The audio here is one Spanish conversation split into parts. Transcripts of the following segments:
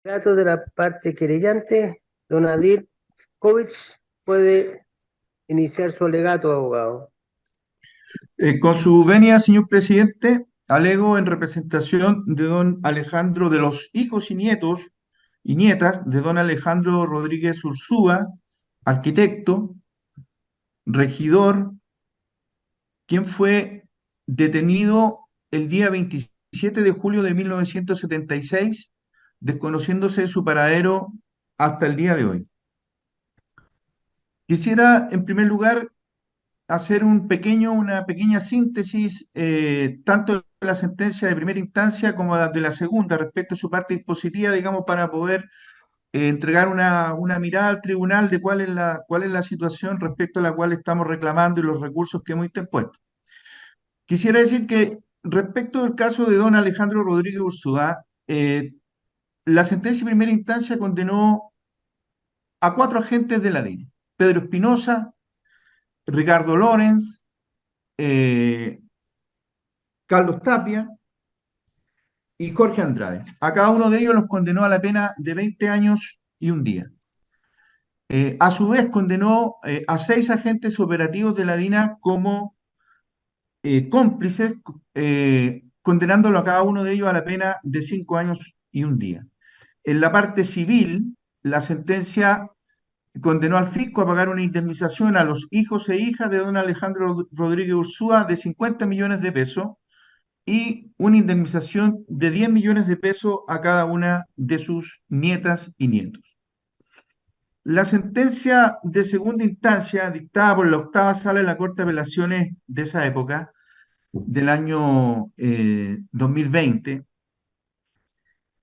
Datos de la parte querellante, don Adil Kovic puede iniciar su alegato, abogado. Con su venia, señor presidente, alego en representación de don Alejandro, de los hijos y nietos y nietas de don Alejandro Rodríguez Ursúa, arquitecto, regidor, quien fue detenido el día 27 de julio de 1976, desconociéndose su paradero hasta el día de hoy. Quisiera, en primer lugar, hacer una pequeña síntesis, tanto de la sentencia de primera instancia como de la segunda, respecto a su parte dispositiva, digamos, para poder entregar una mirada al tribunal de cuál es la situación respecto a la cual estamos reclamando y los recursos que hemos interpuesto. Quisiera decir que respecto del caso de don Alejandro Rodríguez Ursúa, la sentencia de primera instancia condenó a cuatro agentes de la DIN: Pedro Espinosa, Ricardo Lorenz, eh, Carlos Tapia y Jorge Andrade. A cada uno de ellos los condenó a la pena de 20 años y un día. A su vez, condenó a seis agentes operativos de la DINA como cómplices, condenándolo a cada uno de ellos a la pena de 5 años y un día. En la parte civil, la sentencia condenó al fisco a pagar una indemnización a los hijos e hijas de don Alejandro Rodríguez Ursúa de 50 millones de pesos y una indemnización de 10 millones de pesos a cada una de sus nietas y nietos. La sentencia de segunda instancia, dictada por la octava sala de la Corte de Apelaciones de esa época, del año 2020,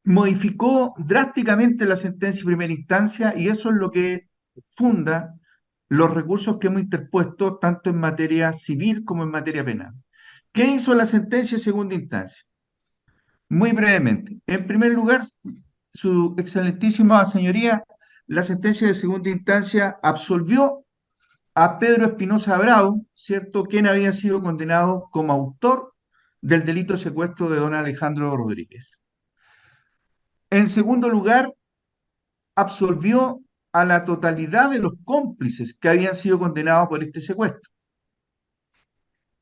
modificó drásticamente la sentencia de primera instancia y eso es lo que funda los recursos que hemos interpuesto tanto en materia civil como en materia penal. ¿Qué hizo la sentencia de segunda instancia? Muy brevemente. En primer lugar, su excelentísima señoría, la sentencia de segunda instancia absolvió a Pedro Espinosa Bravo, ¿cierto?, quien había sido condenado como autor del delito de secuestro de don Alejandro Rodríguez. En segundo lugar, absolvió a la totalidad de los cómplices que habían sido condenados por este secuestro.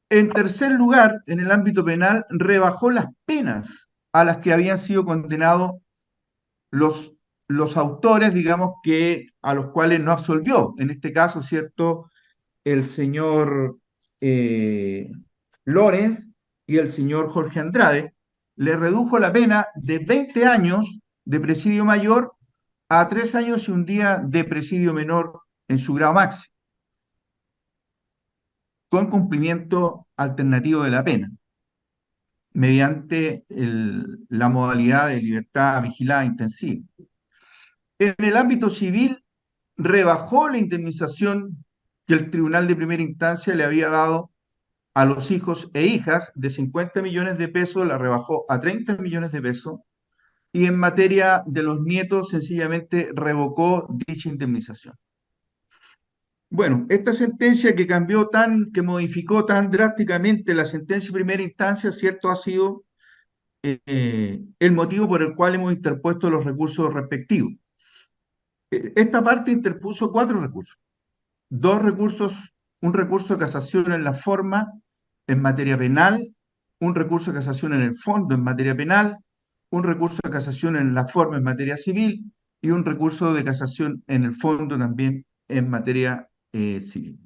En tercer lugar, en el ámbito penal, rebajó las penas a las que habían sido condenados los, los autores, digamos, a los cuales no absolvió. En este caso, ¿cierto?, el señor eh, Lorenz y el señor Jorge Andrade, le redujo la pena de 20 años de presidio mayor a 3 años y un día de presidio menor en su grado máximo, con cumplimiento alternativo de la pena, mediante la modalidad de libertad vigilada intensiva. En el ámbito civil, rebajó la indemnización que el Tribunal de Primera Instancia le había dado a los hijos e hijas de 50 millones de pesos, la rebajó a 30 millones de pesos, y en materia de los nietos, sencillamente revocó dicha indemnización. Bueno, esta sentencia que modificó tan drásticamente la sentencia de primera instancia, cierto, ha sido el motivo por el cual hemos interpuesto los recursos respectivos. Esta parte interpuso cuatro recursos: dos recursos, un recurso de casación en la forma en materia penal, un recurso de casación en el fondo en materia penal, un recurso de casación en la forma en materia civil y un recurso de casación en el fondo también en materia civil.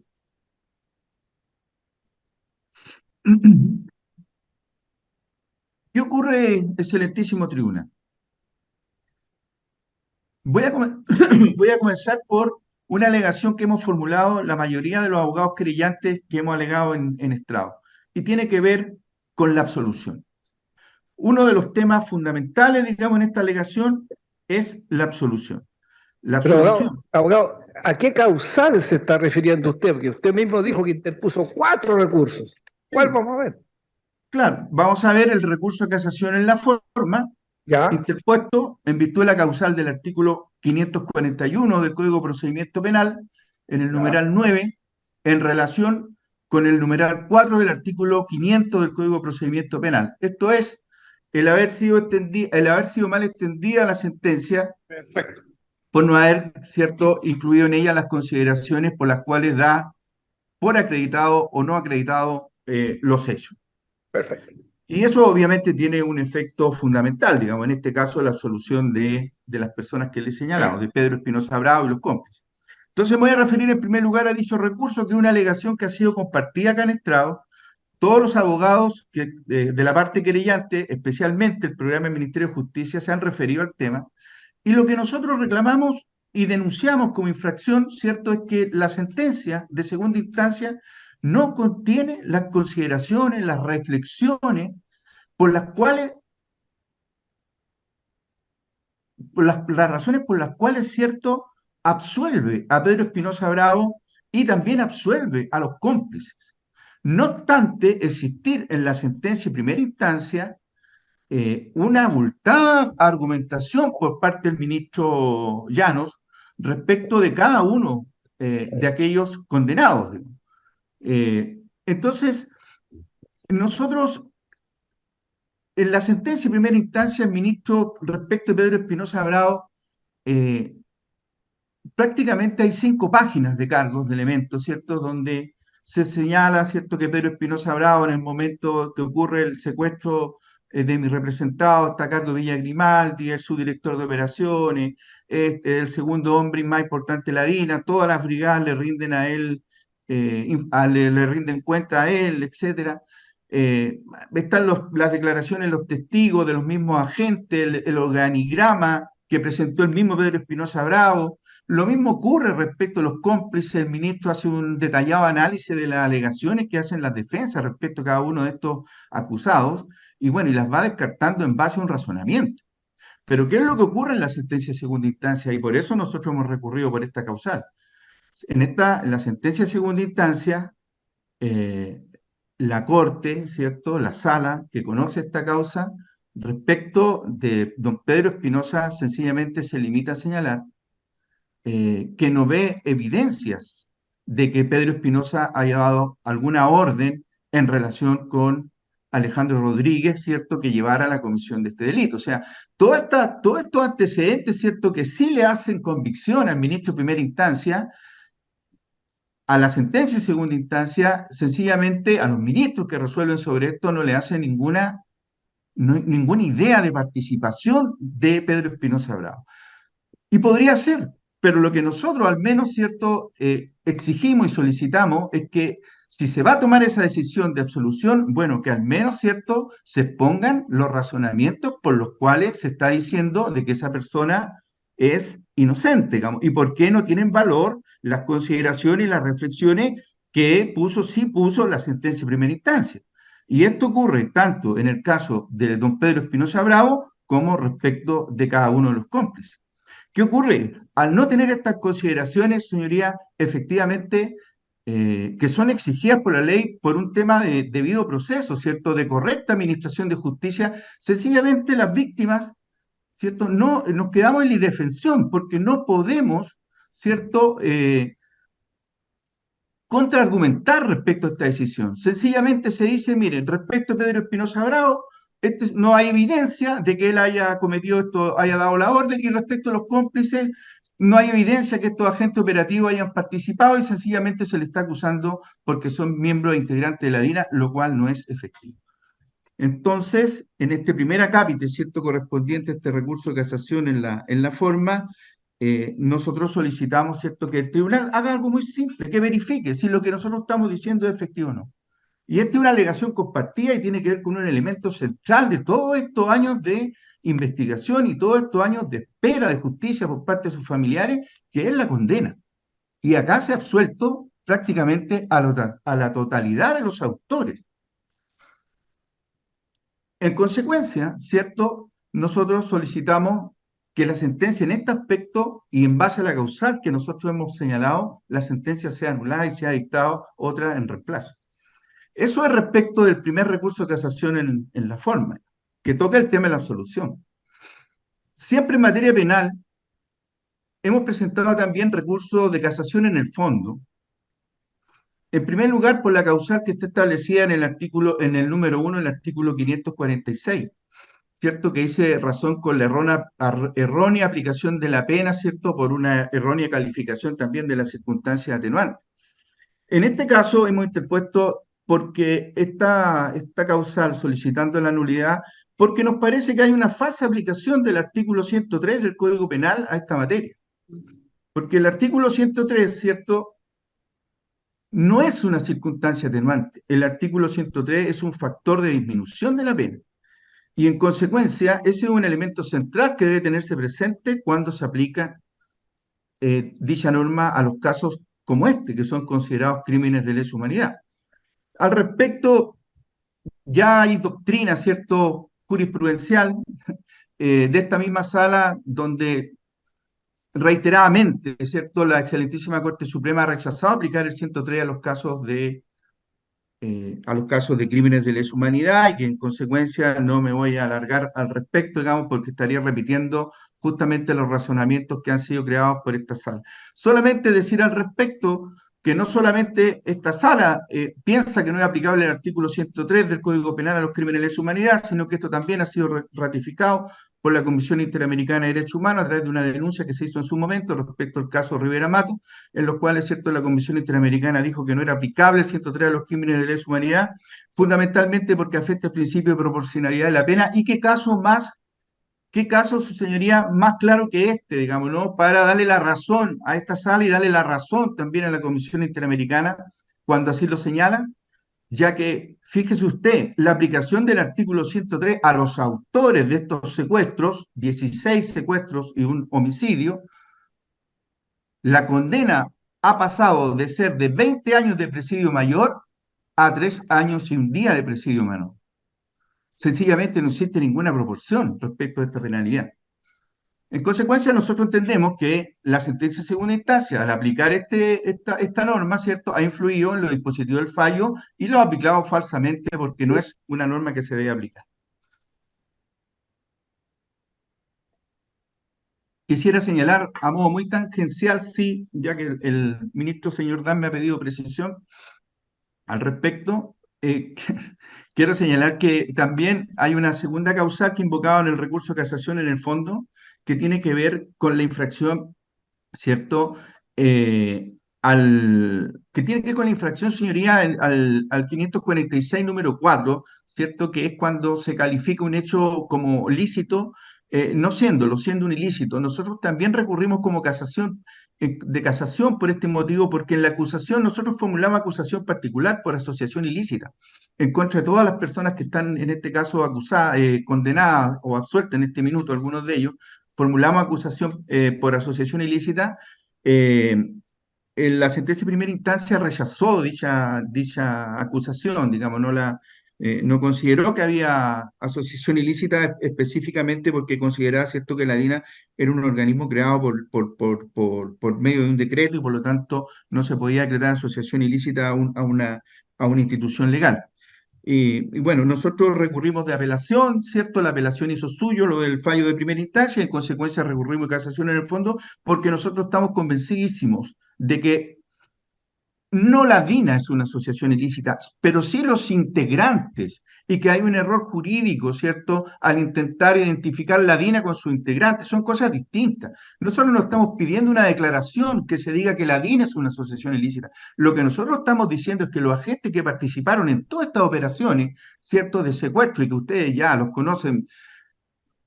¿Qué ocurre, excelentísimo tribunal? Voy a comenzar por una alegación que hemos formulado la mayoría de los abogados querellantes que hemos alegado en estrado, y tiene que ver con la absolución. Uno de los temas fundamentales, digamos, en esta alegación es la absolución. La Pero, abogado, absolución. abogado, ¿a qué causal se está refiriendo usted? Porque usted mismo dijo que interpuso cuatro recursos. ¿Cuál Sí, vamos a ver? claro, vamos a ver el recurso de casación en la forma, ¿Ya? interpuesto en virtud de la causal del artículo 541 del Código de Procedimiento Penal, en el ¿Ya? numeral 9, en relación con el numeral 4 del artículo 500 del Código de Procedimiento Penal. Esto es, el haber sido mal extendida la sentencia Perfecto, por no haber, cierto, incluido en ella las consideraciones por las cuales da por acreditado o no acreditado los hechos. perfecto. Y eso obviamente tiene un efecto fundamental, digamos, en este caso la absolución de las personas que le he señalado, de Pedro Espinosa Bravo y los cómplices. Entonces me voy a referir en primer lugar a dicho recurso, que es una alegación que ha sido compartida acá en estrado. Todos los abogados de la parte querellante, especialmente el programa del Ministerio de Justicia, se han referido al tema. Y lo que nosotros reclamamos y denunciamos como infracción, ¿cierto?, es que la sentencia de segunda instancia no contiene las consideraciones, las reflexiones por las cuales, las razones por las cuales, ¿cierto?, absuelve a Pedro Espinosa Bravo y también absuelve a los cómplices. No obstante, existir en la sentencia de primera instancia una abultada argumentación por parte del ministro Llanos respecto de cada uno de aquellos condenados. Digamos. Entonces, nosotros, en la sentencia de primera instancia, el ministro respecto de Pedro Espinosa Bravo, eh, prácticamente hay 5 páginas de cargos, de elementos, ¿cierto? Donde se señala, ¿cierto?, que Pedro Espinosa Bravo, en el momento que ocurre el secuestro de mi representado, está a cargo de Villa Grimaldi, es su director de operaciones, es el segundo hombre más importante de la DINA, todas las brigadas le rinden a él, le rinden cuenta a él, etcétera. Eh, Están las declaraciones de los testigos, de los mismos agentes, el organigrama que presentó el mismo Pedro Espinosa Bravo. Lo mismo ocurre respecto a los cómplices. El ministro hace un detallado análisis de las alegaciones que hacen las defensas respecto a cada uno de estos acusados y bueno, y las va descartando en base a un razonamiento. Pero ¿qué es lo que ocurre en la sentencia de segunda instancia? Y por eso nosotros hemos recurrido por esta causal. En la sentencia de segunda instancia, eh, la Corte, ¿cierto? La sala que conoce esta causa, respecto de don Pedro Espinosa, sencillamente se limita a señalar que no ve evidencias de que Pedro Espinosa haya dado alguna orden en relación con Alejandro Rodríguez, ¿cierto?, que llevara a la comisión de este delito. O sea, todos estos antecedentes, ¿cierto?, que sí le hacen convicción al ministro de primera instancia, a la sentencia de segunda instancia, sencillamente a los ministros que resuelven sobre esto no le hacen ninguna idea de participación de Pedro Espinosa Bravo. Y podría ser, pero lo que nosotros al menos, ¿cierto?, exigimos y solicitamos es que si se va a tomar esa decisión de absolución, bueno, que al menos, ¿cierto?, se pongan los razonamientos por los cuales se está diciendo de que esa persona es inocente, digamos, y por qué no tienen valor las consideraciones y las reflexiones que sí puso la sentencia de primera instancia. Y esto ocurre tanto en el caso de don Pedro Espinosa Bravo como respecto de cada uno de los cómplices. ¿Qué ocurre? Al no tener estas consideraciones, señoría, efectivamente, que son exigidas por la ley por un tema de debido proceso, ¿cierto? De correcta administración de justicia, sencillamente las víctimas, ¿cierto? No, nos quedamos en la indefensión porque no podemos, ¿cierto? Contraargumentar respecto a esta decisión. Sencillamente se dice, miren, respecto a Pedro Espinosa Bravo, no hay evidencia de que él haya cometido esto, haya dado la orden, y respecto a los cómplices, no hay evidencia que estos agentes operativos hayan participado y sencillamente se le está acusando porque son miembros integrantes de la DINA, lo cual no es efectivo. Entonces, en este primer acápite, ¿cierto?, correspondiente a este recurso de casación en la forma, nosotros solicitamos, ¿cierto?, que el tribunal haga algo muy simple, que verifique si lo que nosotros estamos diciendo es efectivo o no. Y esta es una alegación compartida y tiene que ver con un elemento central de todos estos años de investigación y todos estos años de espera de justicia por parte de sus familiares, que es la condena. Y acá se ha absuelto prácticamente a la totalidad de los autores. En consecuencia, ¿cierto? Nosotros solicitamos que la sentencia en este aspecto y en base a la causal que nosotros hemos señalado, la sentencia sea anulada y sea dictado otra en reemplazo. Eso es respecto del primer recurso de casación en la forma, que toca el tema de la absolución. Siempre en materia penal, hemos presentado también recursos de casación en el fondo. En primer lugar, por la causal que está establecida en el número 1, el artículo 546, ¿cierto? Que dice razón con la errónea aplicación de la pena, ¿cierto? Por una errónea calificación también de las circunstancias atenuantes. En este caso hemos interpuesto porque esta causal solicitando la nulidad, porque nos parece que hay una falsa aplicación del artículo 103 del Código Penal a esta materia. Porque el artículo 103, ¿cierto? No es una circunstancia atenuante. El artículo 103 es un factor de disminución de la pena. Y en consecuencia, ese es un elemento central que debe tenerse presente cuando se aplica dicha norma a los casos como este, que son considerados crímenes de lesa humanidad. Al respecto, ya hay doctrina, ¿cierto?, jurisprudencial de esta misma sala donde reiteradamente, ¿cierto?, la excelentísima Corte Suprema ha rechazado aplicar el 103 a los casos de crímenes de lesa humanidad y que en consecuencia no me voy a alargar al respecto, digamos, porque estaría repitiendo justamente los razonamientos que han sido creados por esta sala. Solamente decir al respecto que no solamente esta sala piensa que no es aplicable el artículo 103 del Código Penal a los crímenes de lesa humanidad, sino que esto también ha sido ratificado por la Comisión Interamericana de Derechos Humanos a través de una denuncia que se hizo en su momento respecto al caso Rivera Mato, en los cuales, cierto, la Comisión Interamericana dijo que no era aplicable el 103 a los crímenes de lesa humanidad, fundamentalmente porque afecta el principio de proporcionalidad de la pena. ¿Y qué caso, su señoría, más claro que este, digamos, ¿no? Para darle la razón a esta sala y darle la razón también a la Comisión Interamericana cuando así lo señala, ya que, fíjese usted, la aplicación del artículo 103 a los autores de estos secuestros, 16 secuestros y un homicidio, la condena ha pasado de ser de 20 años de presidio mayor a 3 años y un día de presidio menor. Sencillamente no existe ninguna proporción respecto a esta penalidad. En consecuencia, nosotros entendemos que la sentencia de segunda instancia, al aplicar esta norma, ¿cierto?, ha influido en los dispositivos del fallo y lo ha aplicado falsamente porque no es una norma que se debe aplicar. Quisiera señalar a modo muy tangencial, sí, ya que el ministro señor Dan me ha pedido precisión al respecto, quiero señalar que también hay una segunda causal que invocaba en el recurso de casación en el fondo, que tiene que ver con la infracción, ¿cierto? Que tiene que ver con la infracción, señoría, al 546 número 4, ¿cierto? Que es cuando se califica un hecho como lícito, no siendo un ilícito. Nosotros también recurrimos como casación, de casación por este motivo, porque en la acusación nosotros formulamos acusación particular por asociación ilícita, en contra de todas las personas que están en este caso acusadas, condenadas o absueltas en este minuto, algunos de ellos, formulamos acusación por asociación ilícita. eh, la sentencia de primera instancia rechazó dicha acusación, digamos, no consideró que había asociación ilícita específicamente porque consideraba, cierto, que la DINA era un organismo creado por medio de un decreto y por lo tanto no se podía decretar asociación ilícita a una institución legal. Y bueno, nosotros recurrimos de apelación, ¿cierto? La apelación hizo suyo lo del fallo de primera instancia y en consecuencia recurrimos de casación en el fondo porque nosotros estamos convencidísimos de que no la DINA es una asociación ilícita, pero sí los integrantes, y que hay un error jurídico, ¿cierto?, al intentar identificar la DINA con sus integrantes. Son cosas distintas. Nosotros no estamos pidiendo una declaración que se diga que la DINA es una asociación ilícita. Lo que nosotros estamos diciendo es que los agentes que participaron en todas estas operaciones, ¿cierto?, de secuestro, y que ustedes ya los conocen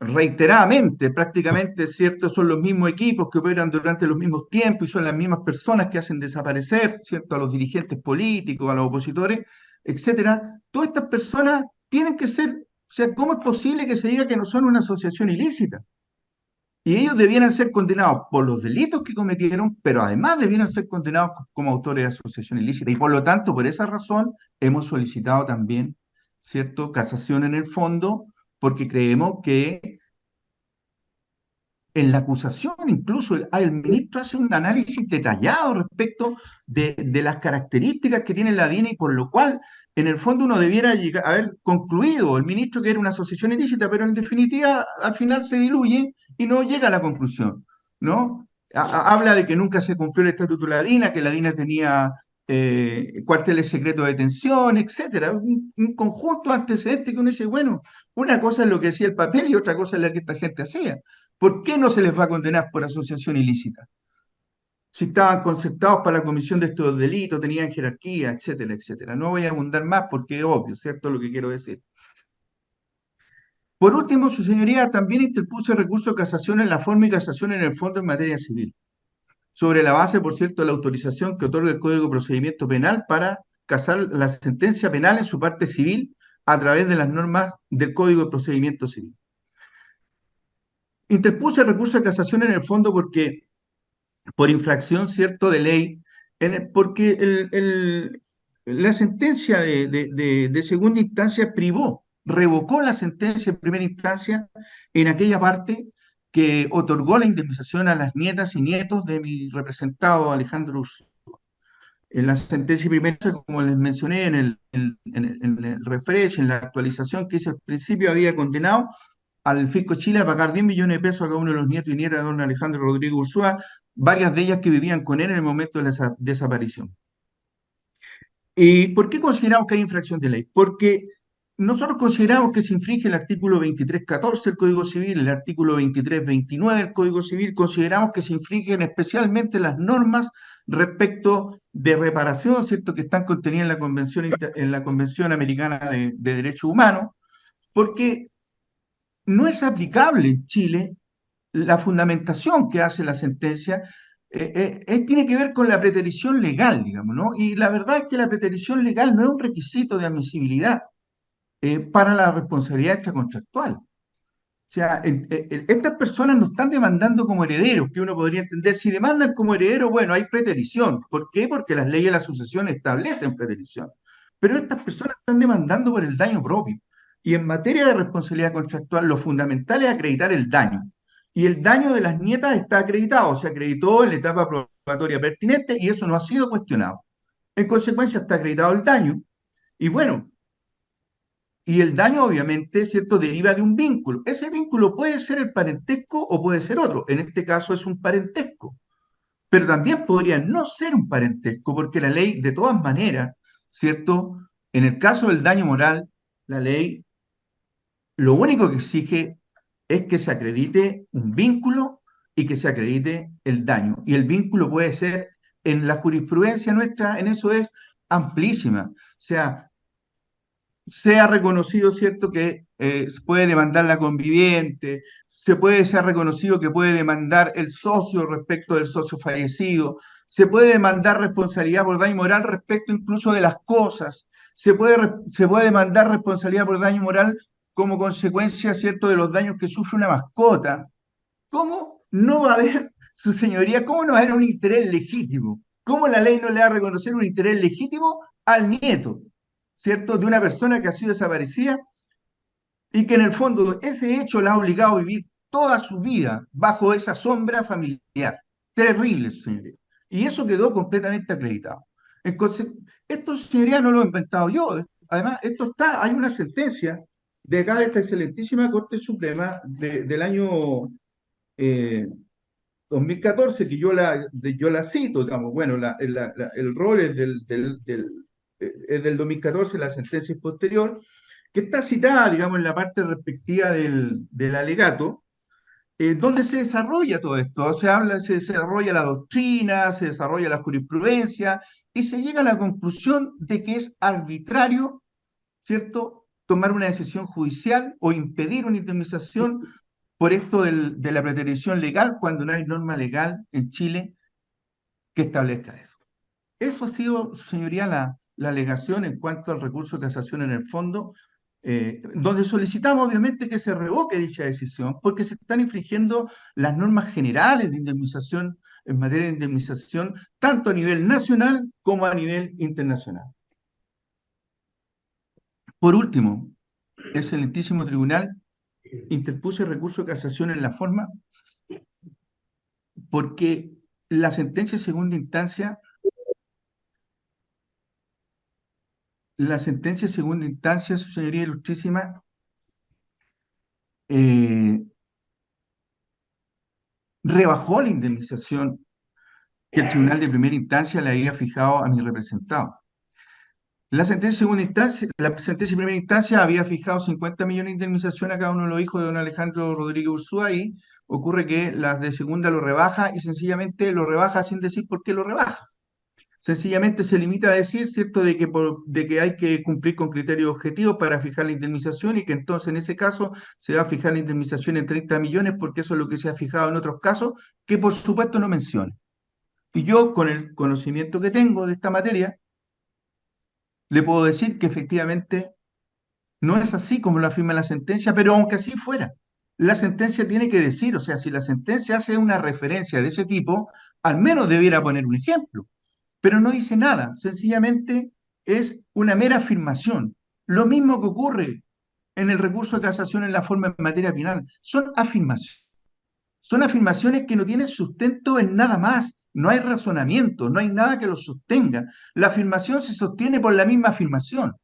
reiteradamente, prácticamente, ¿cierto? Son los mismos equipos que operan durante los mismos tiempos y son las mismas personas que hacen desaparecer, ¿cierto? A los dirigentes políticos, a los opositores, etcétera. Todas estas personas tienen que ser, o sea, ¿cómo es posible que se diga que no son una asociación ilícita? Y ellos debieran ser condenados por los delitos que cometieron, pero además debieran ser condenados como autores de asociación ilícita. Y por lo tanto, por esa razón, hemos solicitado también, ¿cierto?, casación en el fondo, porque creemos que en la acusación, incluso el ministro hace un análisis detallado respecto de las características que tiene la DINA y por lo cual, en el fondo, uno debiera haber concluido, el ministro, que era una asociación ilícita, pero en definitiva, al final se diluye y no llega a la conclusión, ¿no? Habla de que nunca se cumplió el estatuto de la DINA, que la DINA tenía cuarteles secretos de detención, etcétera. Un conjunto de antecedentes que uno dice, bueno, una cosa es lo que decía el papel y otra cosa es lo que esta gente hacía. ¿Por qué no se les va a condenar por asociación ilícita? Si estaban conceptados para la comisión de estos delitos, tenían jerarquía, etcétera, etcétera. No voy a abundar más porque es obvio, ¿cierto? Lo que quiero decir. Por último, su señoría también interpuso recurso de casación en la forma y casación en el fondo en materia civil, sobre la base, por cierto, de la autorización que otorga el Código de Procedimiento Penal para casar la sentencia penal en su parte civil a través de las normas del Código de Procedimiento Civil. Interpuse recurso de casación en el fondo porque, por infracción, cierto, de ley, porque la sentencia de segunda instancia privó, revocó la sentencia de primera instancia en aquella parte que otorgó la indemnización a las nietas y nietos de mi representado Alejandro Ursúa. En la sentencia primera, como les mencioné en el refresh, en la actualización que hice al principio, había condenado al Fisco Chile a pagar 10 millones de pesos a cada uno de los nietos y nietas de don Alejandro Rodríguez Ursúa, varias de ellas que vivían con él en el momento de la desaparición. ¿Y por qué consideramos que hay infracción de ley? Porque nosotros consideramos que se infringe el artículo 23.14 del Código Civil, el artículo 23.29 del Código Civil, consideramos que se infringen especialmente las normas respecto de reparación, ¿cierto?, que están contenidas en la Convención Americana de Derechos Humanos, porque no es aplicable en Chile la fundamentación que hace la sentencia. Tiene que ver con la preterición legal, digamos, ¿no? Y la verdad es que la preterición legal no es un requisito de admisibilidad para la responsabilidad extracontractual. O sea, estas personas no están demandando como herederos, que uno podría entender. Si demandan como herederos, bueno, hay preterición. ¿Por qué? Porque las leyes de la sucesión establecen preterición. Pero estas personas están demandando por el daño propio. Y en materia de responsabilidad contractual, lo fundamental es acreditar el daño. Y el daño de las nietas está acreditado, se acreditó en la etapa probatoria pertinente y eso no ha sido cuestionado. En consecuencia, está acreditado el daño. Y bueno, y el daño, obviamente, ¿cierto?, deriva de un vínculo. Ese vínculo puede ser el parentesco o puede ser otro. En este caso es un parentesco. Pero también podría no ser un parentesco, porque la ley, de todas maneras, ¿cierto? En el caso del daño moral, la ley lo único que exige es que se acredite un vínculo y que se acredite el daño. Y el vínculo puede ser, en la jurisprudencia nuestra, en eso es amplísima. O sea, se ha reconocido, ¿cierto?, que se puede demandar la conviviente, se ha reconocido que puede demandar el socio respecto del socio fallecido, se puede demandar responsabilidad por daño moral respecto incluso de las cosas, se puede demandar responsabilidad por daño moral como consecuencia, ¿cierto?, de los daños que sufre una mascota. ¿Cómo no va a haber, su señoría, cómo no va a haber un interés legítimo? ¿Cómo la ley no le va a reconocer un interés legítimo al nieto, ¿cierto?, de una persona que ha sido desaparecida y que en el fondo ese hecho la ha obligado a vivir toda su vida bajo esa sombra familiar? Terrible, señoría. Y eso quedó completamente acreditado. Entonces, esto, señoría, no lo he inventado yo. Además, esto está, hay una sentencia de acá de esta excelentísima Corte Suprema del año eh, 2014, que yo la cito, digamos, bueno, el rol es del 2014, la sentencia es posterior, que está citada, digamos, en la parte respectiva del alegato, donde se desarrolla todo esto, se desarrolla la doctrina, se desarrolla la jurisprudencia, y se llega a la conclusión de que es arbitrario, ¿cierto?, tomar una decisión judicial o impedir una indemnización por esto de la preterición legal cuando no hay norma legal en Chile que establezca eso. Eso ha sido, señoría, la alegación en cuanto al recurso de casación en el fondo, donde solicitamos obviamente que se revoque dicha decisión porque se están infringiendo las normas generales de indemnización en materia de indemnización, tanto a nivel nacional como a nivel internacional. Por último, el excelentísimo tribunal interpuso el recurso de casación en la forma porque la sentencia de segunda instancia, su señoría ilustrísima, eh, rebajó la indemnización que el tribunal de primera instancia le había fijado a mi representado. La sentencia de primera instancia había fijado 50 millones de indemnización a cada uno de los hijos de don Alejandro Rodríguez Ursúa y ocurre que las de segunda lo rebaja y sencillamente lo rebaja sin decir por qué lo rebaja. Sencillamente se limita a decir, ¿cierto?, de que hay que cumplir con criterios objetivos para fijar la indemnización y que entonces en ese caso se va a fijar la indemnización en 30 millones porque eso es lo que se ha fijado en otros casos, que por supuesto no menciona. Y yo, con el conocimiento que tengo de esta materia, le puedo decir que efectivamente no es así como lo afirma la sentencia, pero aunque así fuera, la sentencia tiene que decir, o sea, si la sentencia hace una referencia de ese tipo, al menos debiera poner un ejemplo, pero no dice nada, sencillamente es una mera afirmación. Lo mismo que ocurre en el recurso de casación en la forma en materia penal, son afirmaciones que no tienen sustento en nada más, no hay razonamiento, no hay nada que los sostenga. La afirmación se sostiene por la misma afirmación.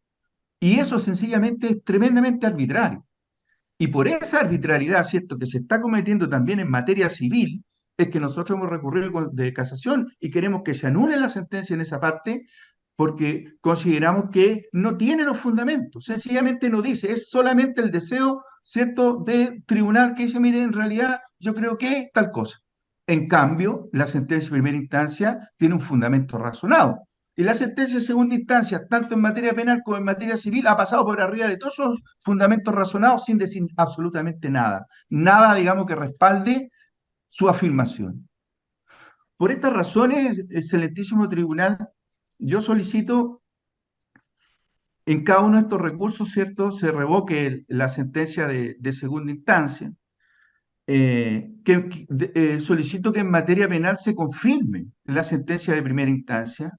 Y eso sencillamente es tremendamente arbitrario. Y por esa arbitrariedad, ¿cierto?, que se está cometiendo también en materia civil, es que nosotros hemos recurrido de casación y queremos que se anule la sentencia en esa parte porque consideramos que no tiene los fundamentos. Sencillamente no dice, es solamente el deseo, ¿cierto?, del tribunal que dice, mire, en realidad yo creo que tal cosa. En cambio, la sentencia de primera instancia tiene un fundamento razonado. Y la sentencia de segunda instancia, tanto en materia penal como en materia civil, ha pasado por arriba de todos esos fundamentos razonados sin decir absolutamente nada. Nada, digamos, que respalde su afirmación. Por estas razones, excelentísimo tribunal, yo solicito en cada uno de estos recursos, ¿cierto?, se revoque la sentencia de segunda instancia. Solicito que en materia penal se confirme la sentencia de primera instancia,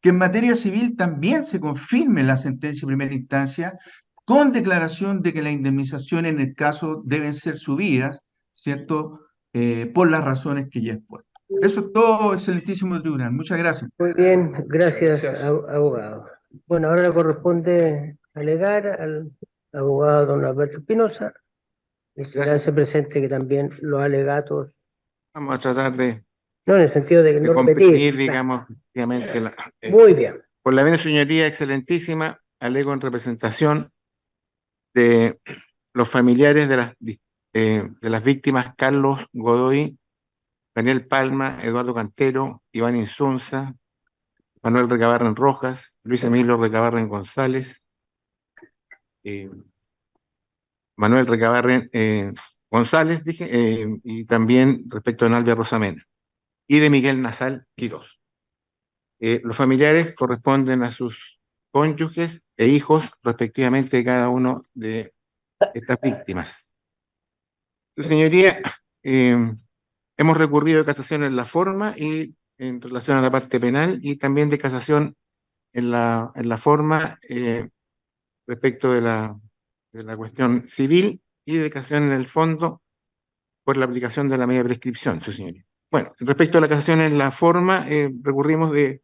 que en materia civil también se confirme la sentencia de primera instancia, con declaración de que la indemnización en el caso deben ser subidas, ¿cierto?, por las razones que ya he expuesto. Eso es todo, excelentísimo tribunal. Muchas gracias. Muy bien, gracias, Gracias. abogado. Bueno, ahora le corresponde alegar al abogado don Alberto Espinosa. Y se le Gracias. hace presente que también los alegatos, Vamos a tratar no en el sentido de de no repetir, comprimir, claro. digamos, efectivamente. Muy bien. Por la bien, señoría excelentísima, alego en representación de los familiares de las víctimas Carlos Godoy, Daniel Palma, Eduardo Cantero, Iván Insunza, Manuel Recabarren Rojas, Luis Emilio Recabarren González, eh, Manuel Recabarren González, dije, y también respecto a Nalvia Rosamena, y de Miguel Nasal Quirós. Los familiares corresponden a sus cónyuges e hijos, respectivamente, de cada uno de estas víctimas. Su señoría, hemos recurrido de casación en la forma y en relación a la parte penal, y también de casación en la forma respecto de la cuestión civil, y de casación en el fondo por la aplicación de la medida de prescripción, su señoría. Bueno, respecto a la casación en la forma, recurrimos de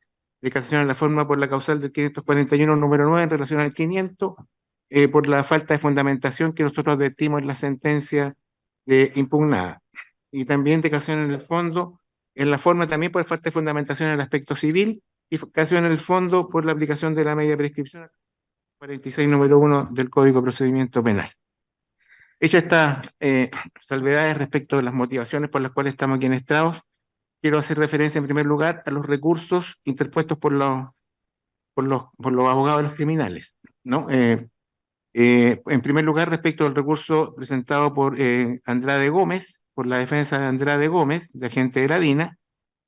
casación en la forma por la causal del 541 número 9 en relación al 500, por la falta de fundamentación que nosotros advertimos en la sentencia de impugnada. Y también de casación en el fondo, en la forma también por falta de fundamentación en el aspecto civil, y casación en el fondo por la aplicación de la medida de prescripción 46 número 1 del Código de Procedimiento Penal. Hecha estas salvedades respecto de las motivaciones por las cuales estamos aquí en estados, quiero hacer referencia en primer lugar a los recursos interpuestos por los abogados de los criminales, ¿no? En primer lugar, respecto al recurso presentado por Andrade Gómez, por la defensa de Andrade Gómez, de agente de la DINA,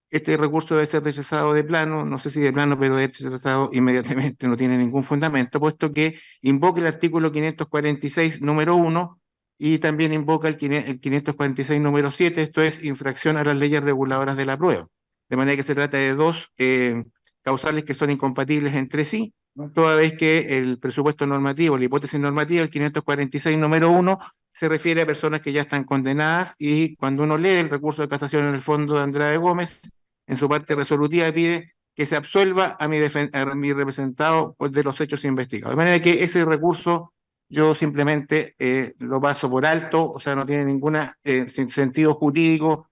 este recurso debe ser rechazado de plano, no sé si de plano, pero debe ser rechazado inmediatamente, no tiene ningún fundamento, puesto que invoca el artículo 546, número 1, y también invoca el 546, número 7, esto es infracción a las leyes reguladoras de la prueba. De manera que se trata de dos causales que son incompatibles entre sí, toda vez que el presupuesto normativo, la hipótesis normativa, el 546, número 1, se refiere a personas que ya están condenadas, y cuando uno lee el recurso de casación en el fondo de Andrade Gómez, en su parte resolutiva pide que se absuelva a mi representado, pues, de los hechos investigados. De manera que ese recurso yo simplemente lo paso por alto, o sea, no tiene ningún sentido jurídico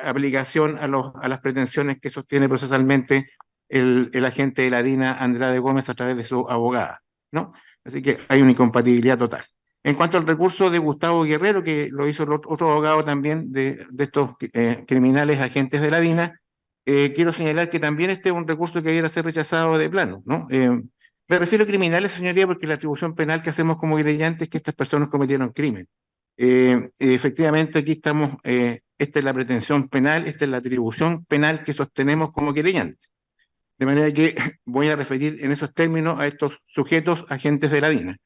aplicación a las pretensiones que sostiene procesalmente el agente de la DINA, Andrade Gómez, a través de su abogada, ¿no? Así que hay una incompatibilidad total. En cuanto al recurso de Gustavo Guerrero, que lo hizo el otro abogado también de estos criminales agentes de la DINA, quiero señalar que también este es un recurso que debiera ser rechazado de plano, ¿no? Me refiero a criminales, señoría, porque la atribución penal que hacemos como querellantes es que estas personas cometieron crimen. Efectivamente, aquí estamos, esta es la pretensión penal, esta es la atribución penal que sostenemos como querellantes. De manera que voy a referir en esos términos a estos sujetos agentes de la DINA.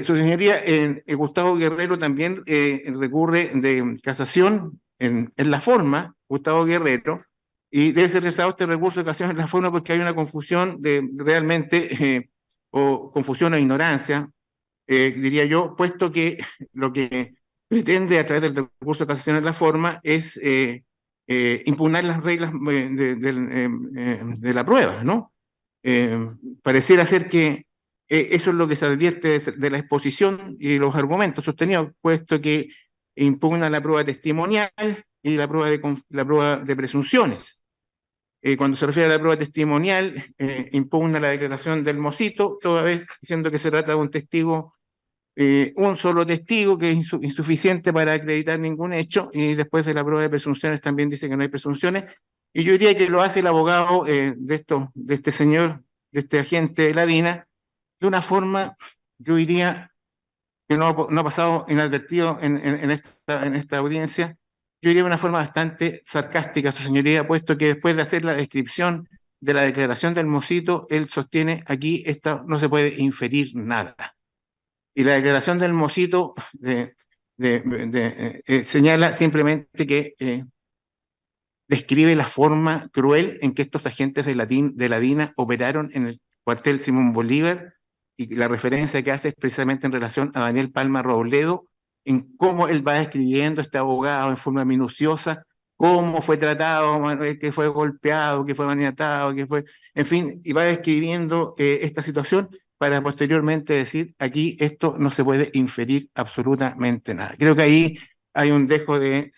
Su señoría, Gustavo Guerrero también recurre de casación en la forma, Gustavo Guerrero, y debe ser rechazado este recurso de casación en la forma porque hay una confusión de realmente, o confusión o ignorancia, diría yo, puesto que lo que pretende a través del recurso de casación en la forma es impugnar las reglas de la prueba, ¿no? Pareciera ser que eso es lo que se advierte de la exposición y los argumentos sostenidos, puesto que impugna la prueba testimonial y la prueba de presunciones. Cuando se refiere a la prueba testimonial, impugna la declaración del mocito, toda vez diciendo que se trata de un testigo, un solo testigo, que es insuficiente para acreditar ningún hecho, y después de la prueba de presunciones también dice que no hay presunciones, y yo diría que lo hace el abogado de este señor, de este agente de la DINA, de una forma, yo diría, que no ha pasado inadvertido en esta audiencia, yo diría de una forma bastante sarcástica, su señoría, puesto que después de hacer la descripción de la declaración del mocito, él sostiene aquí no se puede inferir nada. Y la declaración del mocito señala simplemente que describe la forma cruel en que estos agentes de la DINA operaron en el cuartel Simón Bolívar, y la referencia que hace es precisamente en relación a Daniel Palma Robledo, en cómo él va describiendo este abogado en forma minuciosa, cómo fue tratado, que fue golpeado, que fue maniatado, en fin, y va describiendo esta situación para posteriormente decir, aquí esto no se puede inferir absolutamente nada. Creo que ahí hay un dejo de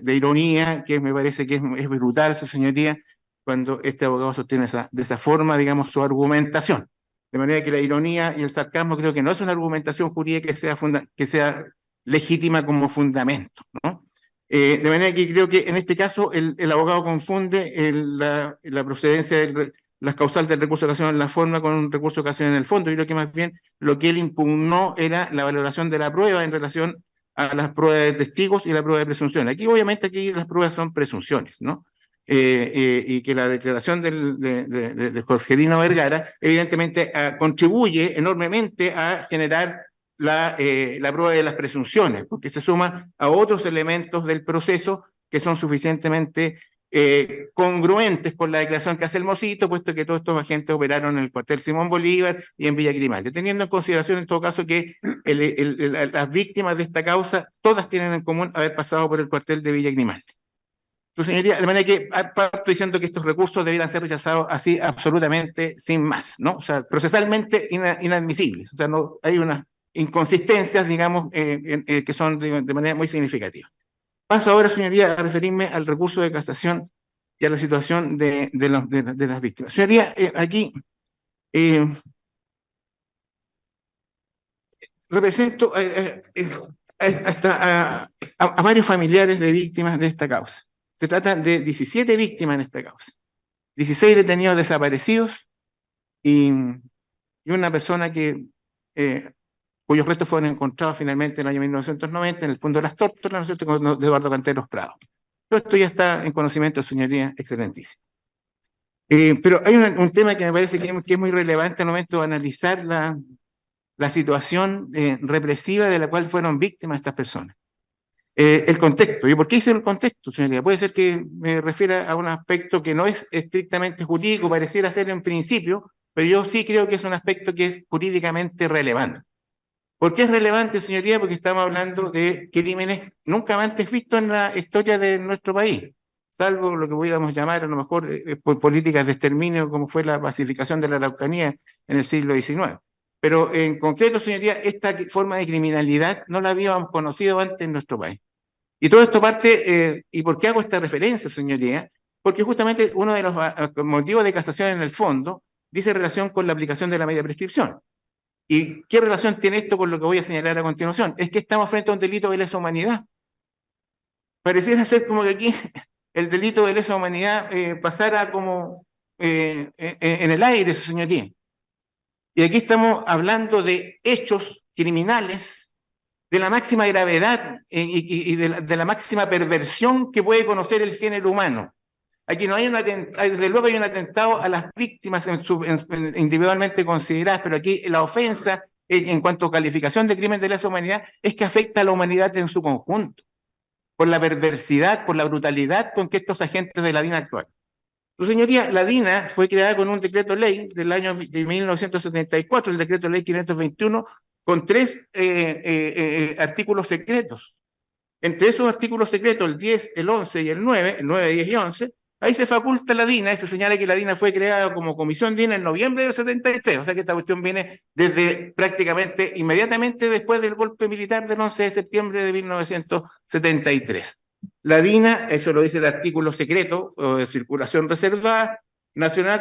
ironía que me parece que es brutal, su señoría, cuando este abogado sostiene de esa forma, digamos, su argumentación. De manera que la ironía y el sarcasmo creo que no es una argumentación jurídica que sea legítima como fundamento, ¿no? De manera que creo que en este caso el abogado confunde la procedencia, las causales del recurso de ocasión en la forma con un recurso de ocasión en el fondo. Yo creo que más bien lo que él impugnó era la valoración de la prueba en relación a las pruebas de testigos y la prueba de presunción. Obviamente, las pruebas son presunciones, ¿no? Y que la declaración de Jorgelino Vergara, evidentemente, contribuye enormemente a generar la prueba de las presunciones, porque se suma a otros elementos del proceso que son suficientemente congruentes con la declaración que hace el mocito, puesto que todos estos agentes operaron en el cuartel Simón Bolívar y en Villa Grimaldi, teniendo en consideración en todo caso que las víctimas de esta causa todas tienen en común haber pasado por el cuartel de Villa Grimaldi. Su señoría, de manera que parto diciendo que estos recursos debieran ser rechazados así absolutamente sin más, ¿no? O sea, procesalmente inadmisibles. O sea, no, hay unas inconsistencias, digamos, que son de manera muy significativa. Paso ahora, señoría, a referirme al recurso de casación y a la situación de las víctimas. Señoría, aquí represento a varios familiares de víctimas de esta causa. Se trata de 17 víctimas en esta causa, 16 detenidos desaparecidos y una persona cuyos restos fueron encontrados finalmente en el año 1990 en el fondo de las Tórtolas, ¿no es cierto?, con Eduardo Canteros Prado. Todo esto ya está en conocimiento de su señoría excelentísima. Pero hay un tema que me parece que es muy relevante al momento de analizar la situación represiva de la cual fueron víctimas estas personas. El contexto. ¿Y por qué hice el contexto, señoría? Puede ser que me refiera a un aspecto que no es estrictamente jurídico, pareciera ser en principio, pero yo sí creo que es un aspecto que es jurídicamente relevante. ¿Por qué es relevante, señoría? Porque estamos hablando de crímenes nunca antes vistos en la historia de nuestro país, salvo lo que pudiéramos llamar a lo mejor por políticas de exterminio, como fue la pacificación de la Araucanía en el siglo XIX. Pero en concreto, señoría, esta forma de criminalidad no la habíamos conocido antes en nuestro país. Y todo esto parte, ¿y por qué hago esta referencia, señoría? Porque justamente uno de los motivos de casación en el fondo dice relación con la aplicación de la media prescripción. ¿Y qué relación tiene esto con lo que voy a señalar a continuación? Es que estamos frente a un delito de lesa humanidad. Pareciera ser como que aquí el delito de lesa humanidad pasara como en el aire, su señoría. Y aquí estamos hablando de hechos criminales de la máxima gravedad y de la máxima perversión que puede conocer el género humano. Aquí no hay desde luego hay un atentado a las víctimas individualmente consideradas, pero aquí la ofensa en cuanto a calificación de crimen de lesa humanidad es que afecta a la humanidad en su conjunto, por la perversidad, por la brutalidad con que estos agentes de la DINA actúan. Su señoría, la DINA fue creada con un decreto ley del año de 1974, el decreto ley 521, con 3 artículos secretos. Entre esos artículos secretos, el 10, el 11 y el 9, 10 y 11, ahí se faculta la DINA y se señala que la DINA fue creada como comisión DINA en noviembre del 73, o sea que esta cuestión viene desde prácticamente inmediatamente después del golpe militar del 11 de septiembre de 1973. La DINA, eso lo dice el artículo secreto o de circulación reservada, nacional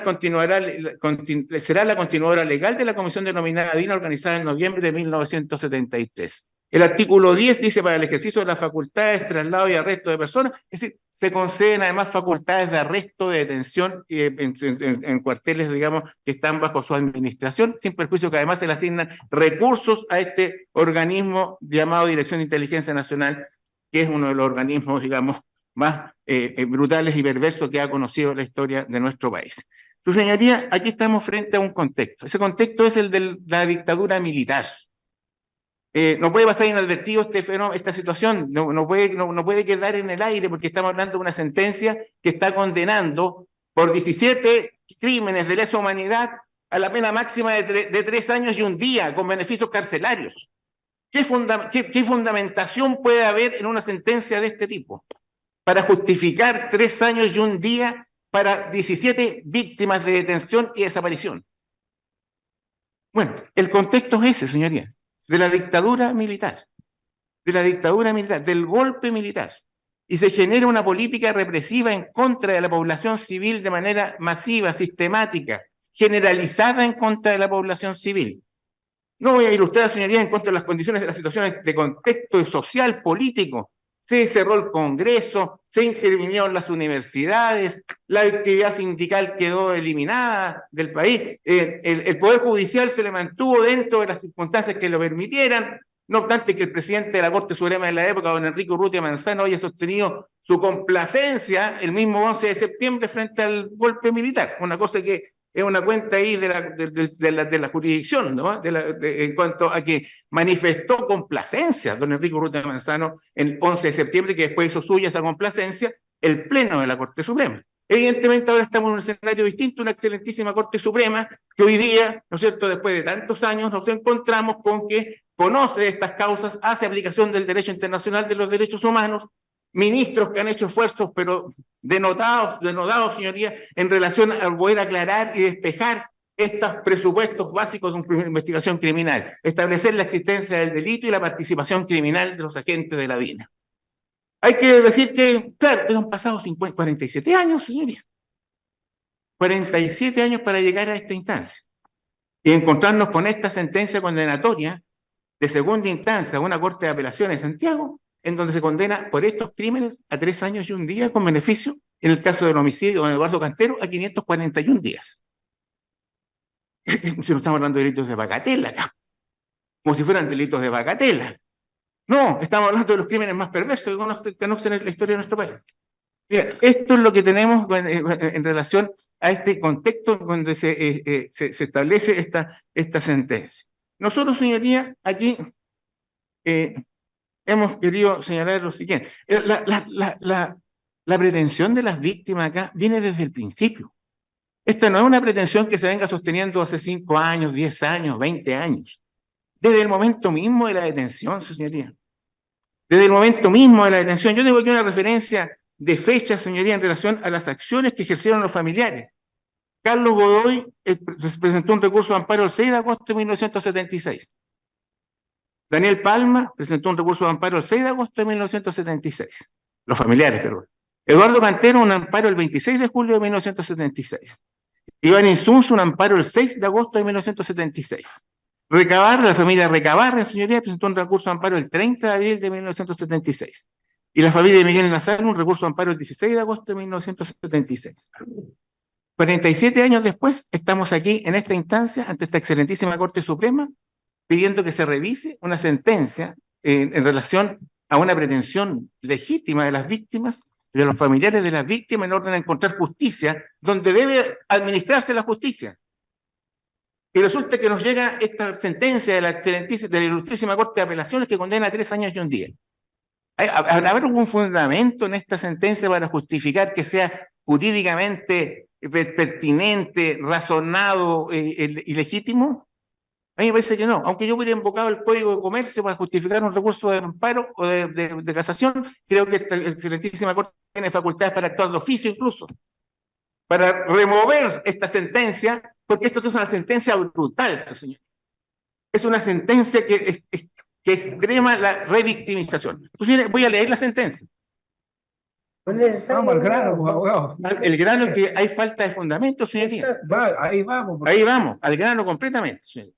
será la continuadora legal de la comisión denominada DINA organizada en noviembre de 1973. El artículo 10 dice para el ejercicio de las facultades, traslado y arresto de personas, es decir, se conceden además facultades de arresto, de detención en cuarteles, digamos, que están bajo su administración, sin perjuicio que además se le asignan recursos a este organismo llamado Dirección de Inteligencia Nacional, que es uno de los organismos, digamos, más brutales y perversos que ha conocido la historia de nuestro país. Su señoría, aquí estamos frente a un contexto. Ese contexto es el de la dictadura militar. No puede pasar inadvertido esta situación, no puede quedar en el aire porque estamos hablando de una sentencia que está condenando por 17 crímenes de lesa humanidad a la pena máxima de 3 años y un día con beneficios carcelarios. ¿Qué fundamentación puede haber en una sentencia de este tipo para justificar 3 años y un día para 17 víctimas de detención y desaparición? Bueno, el contexto es ese, señoría, de la dictadura militar, del golpe militar, y se genera una política represiva en contra de la población civil de manera masiva, sistemática, generalizada en contra de la población civil. No voy a ilustrar, señoría, en contra de las condiciones de las situaciones de contexto social, político. Se cerró el Congreso, se intervinieron las universidades, la actividad sindical quedó eliminada del país, el Poder Judicial se le mantuvo dentro de las circunstancias que lo permitieran, no obstante que el presidente de la Corte Suprema de la época, don Enrique Urrutia Manzano, haya sostenido su complacencia el mismo 11 de septiembre frente al golpe militar, una cosa que es una cuenta ahí de la jurisdicción, ¿no? En cuanto a que manifestó complacencia don Enrique Urrutia Manzano el 11 de septiembre, que después hizo suya esa complacencia, el Pleno de la Corte Suprema. Evidentemente ahora estamos en un escenario distinto, una excelentísima Corte Suprema, que hoy día, ¿no es cierto?, después de tantos años nos encontramos con que conoce estas causas, hace aplicación del derecho internacional de los derechos humanos, ministros que han hecho esfuerzos, pero denotados, señoría, en relación a poder aclarar y despejar estos presupuestos básicos de una investigación criminal, establecer la existencia del delito y la participación criminal de los agentes de la DINA. Hay que decir que, claro, han pasado 47 años, señoría. 47 años para llegar a esta instancia. Y encontrarnos con esta sentencia condenatoria de segunda instancia a una corte de apelaciones en Santiago, en donde se condena por estos crímenes a 3 años y un día con beneficio, en el caso del homicidio de don Eduardo Cantero, a 541 días. Si no estamos hablando de delitos de bagatela acá, como si fueran delitos de bagatela. No, estamos hablando de los crímenes más perversos que conocen en la historia de nuestro país. Mira, esto es lo que tenemos en relación a este contexto donde se establece esta sentencia. Nosotros, señoría, aquí hemos querido señalar lo siguiente. La pretensión de las víctimas acá viene desde el principio. Esta no es una pretensión que se venga sosteniendo hace 5 años, 10 años, 20 años. Desde el momento mismo de la detención, señoría. Desde el momento mismo de la detención. Yo tengo aquí una referencia de fecha, señoría, en relación a las acciones que ejercieron los familiares. Carlos Godoy presentó un recurso de amparo el 6 de agosto de 1976. Daniel Palma presentó un recurso de amparo el 6 de agosto de 1976. Los familiares, perdón. Eduardo Cantero, un amparo el 26 de julio de 1976. Iván Insunza, un amparo el 6 de agosto de 1976. Recabarre, la familia Recabarre, señoría, presentó un recurso de amparo el 30 de abril de 1976. Y la familia de Miguel Nazar, un recurso de amparo el 16 de agosto de 1976. 47 años después, estamos aquí en esta instancia, ante esta excelentísima Corte Suprema, pidiendo que se revise una sentencia en relación a una pretensión legítima de las víctimas y de los familiares de las víctimas en orden a encontrar justicia donde debe administrarse la justicia. Y resulta que nos llega esta sentencia de la Ilustrísima Corte de Apelaciones que condena a 3 años y 1 día. ¿Habrá algún fundamento en esta sentencia para justificar que sea jurídicamente pertinente, razonado y legítimo? A mí me parece que no, aunque yo hubiera invocado el Código de Comercio para justificar un recurso de amparo o de casación, creo que esta excelentísima Corte tiene facultades para actuar de oficio incluso, para remover esta sentencia, porque esto es una sentencia brutal, señor. Es una sentencia que extrema la revictimización. Entonces, voy a leer la sentencia. No es necesario, Vamos al grano, pues, abogado. abogado. El grano es que hay falta de fundamento, señoría. Exacto. Ahí vamos. Ahí vamos, al grano completamente, señoría.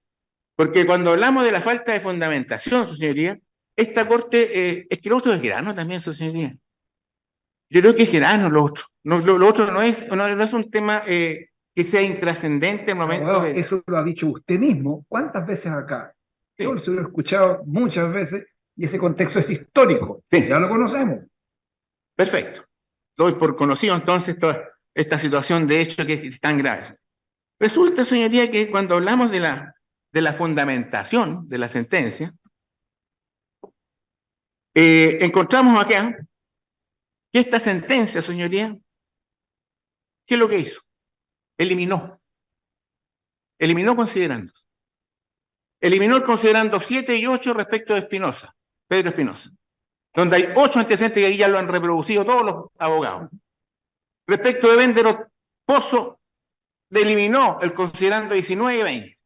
Porque cuando hablamos de la falta de fundamentación, su señoría, esta Corte, es que lo otro es grano también, su señoría. Yo creo que es grano lo otro. No, lo otro no es un tema que sea intrascendente en el momento Abogado, de... eso lo ha dicho usted mismo. ¿Cuántas veces acá? Sí. Yo se lo he escuchado muchas veces y ese contexto es histórico. Sí. Ya lo conocemos. Perfecto. Doy por conocido entonces toda esta situación de hecho que es tan grave. Resulta, señoría, que cuando hablamos de la fundamentación de la sentencia, encontramos acá que esta sentencia, señoría, ¿qué es lo que hizo? Eliminó considerando. Eliminó el considerando 7 y 8 respecto de Espinosa, Pedro Espinosa, donde hay 8 antecedentes y ahí ya lo han reproducido todos los abogados. Respecto de Bendero Pozo, eliminó el considerando 19 y 20.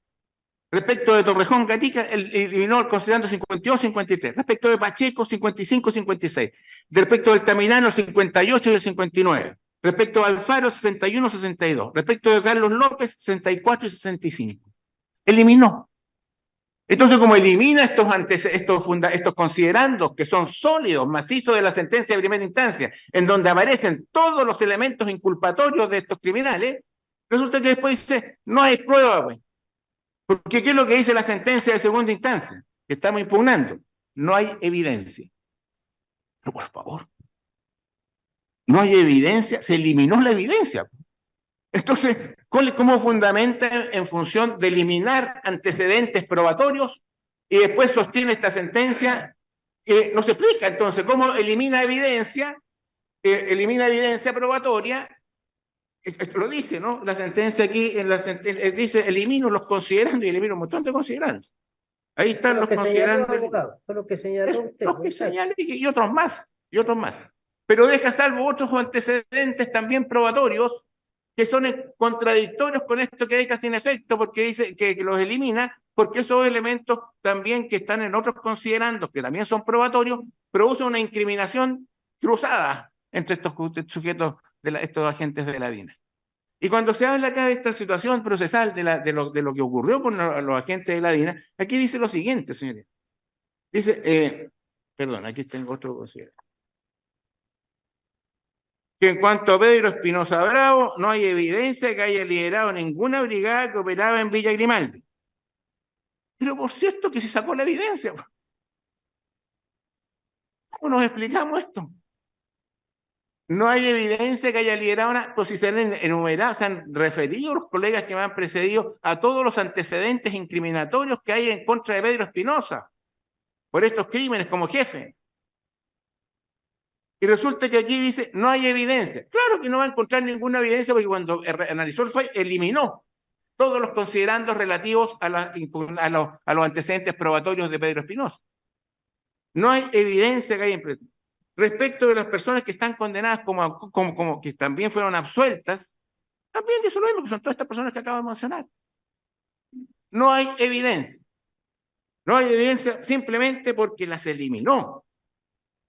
Respecto de Torrejón Gatica, eliminó el considerando 52 y 53. Respecto de Pacheco, 55 y 56. Respecto del Tamirano, el 58 y el 59. Respecto de Alfaro, 61 y 62. Respecto de Carlos López, 64 y 65. Eliminó. Entonces, como elimina estos considerandos que son sólidos, macizos de la sentencia de primera instancia, en donde aparecen todos los elementos inculpatorios de estos criminales, resulta que después dice, no hay prueba, pues. Porque ¿qué es lo que dice la sentencia de segunda instancia? Que estamos impugnando. No hay evidencia. Pero por favor, no hay evidencia, se eliminó la evidencia. Entonces, ¿cómo fundamenta en función de eliminar antecedentes probatorios y después sostiene esta sentencia? No se explica entonces cómo elimina evidencia probatoria. Lo dice, ¿no? La sentencia aquí, dice, elimino los considerandos y elimino un montón de considerandos. Ahí están los considerandos. Fue lo que señaló usted. Los que señalé y otros más, Pero deja salvo otros antecedentes también probatorios que son contradictorios con esto que deja sin efecto, porque dice que los elimina, porque esos elementos también que están en otros considerandos, que también son probatorios, producen una incriminación cruzada entre estos sujetos, estos agentes de la DINA. Y cuando se habla acá de esta situación procesal de lo que ocurrió con los agentes de la DINA, aquí dice lo siguiente, señores. Dice, perdón, aquí tengo otro considerado. Que en cuanto a Pedro Espinosa Bravo, no hay evidencia que haya liderado ninguna brigada que operaba en Villa Grimaldi. Pero por cierto que se sacó la evidencia. ¿Cómo nos explicamos esto? No hay evidencia que haya liderado una, pues si se han enumerado, se han referido los colegas que me han precedido a todos los antecedentes incriminatorios que hay en contra de Pedro Espinosa por estos crímenes como jefe. Y resulta que aquí dice, no hay evidencia. Claro que no va a encontrar ninguna evidencia porque cuando analizó el fallo, eliminó todos los considerandos relativos a los antecedentes probatorios de Pedro Espinosa. No hay evidencia que haya implementado. Respecto de las personas que están condenadas como que también fueron absueltas, también dice lo mismo, que son todas estas personas que acabo de mencionar. No hay evidencia. No hay evidencia simplemente porque las eliminó.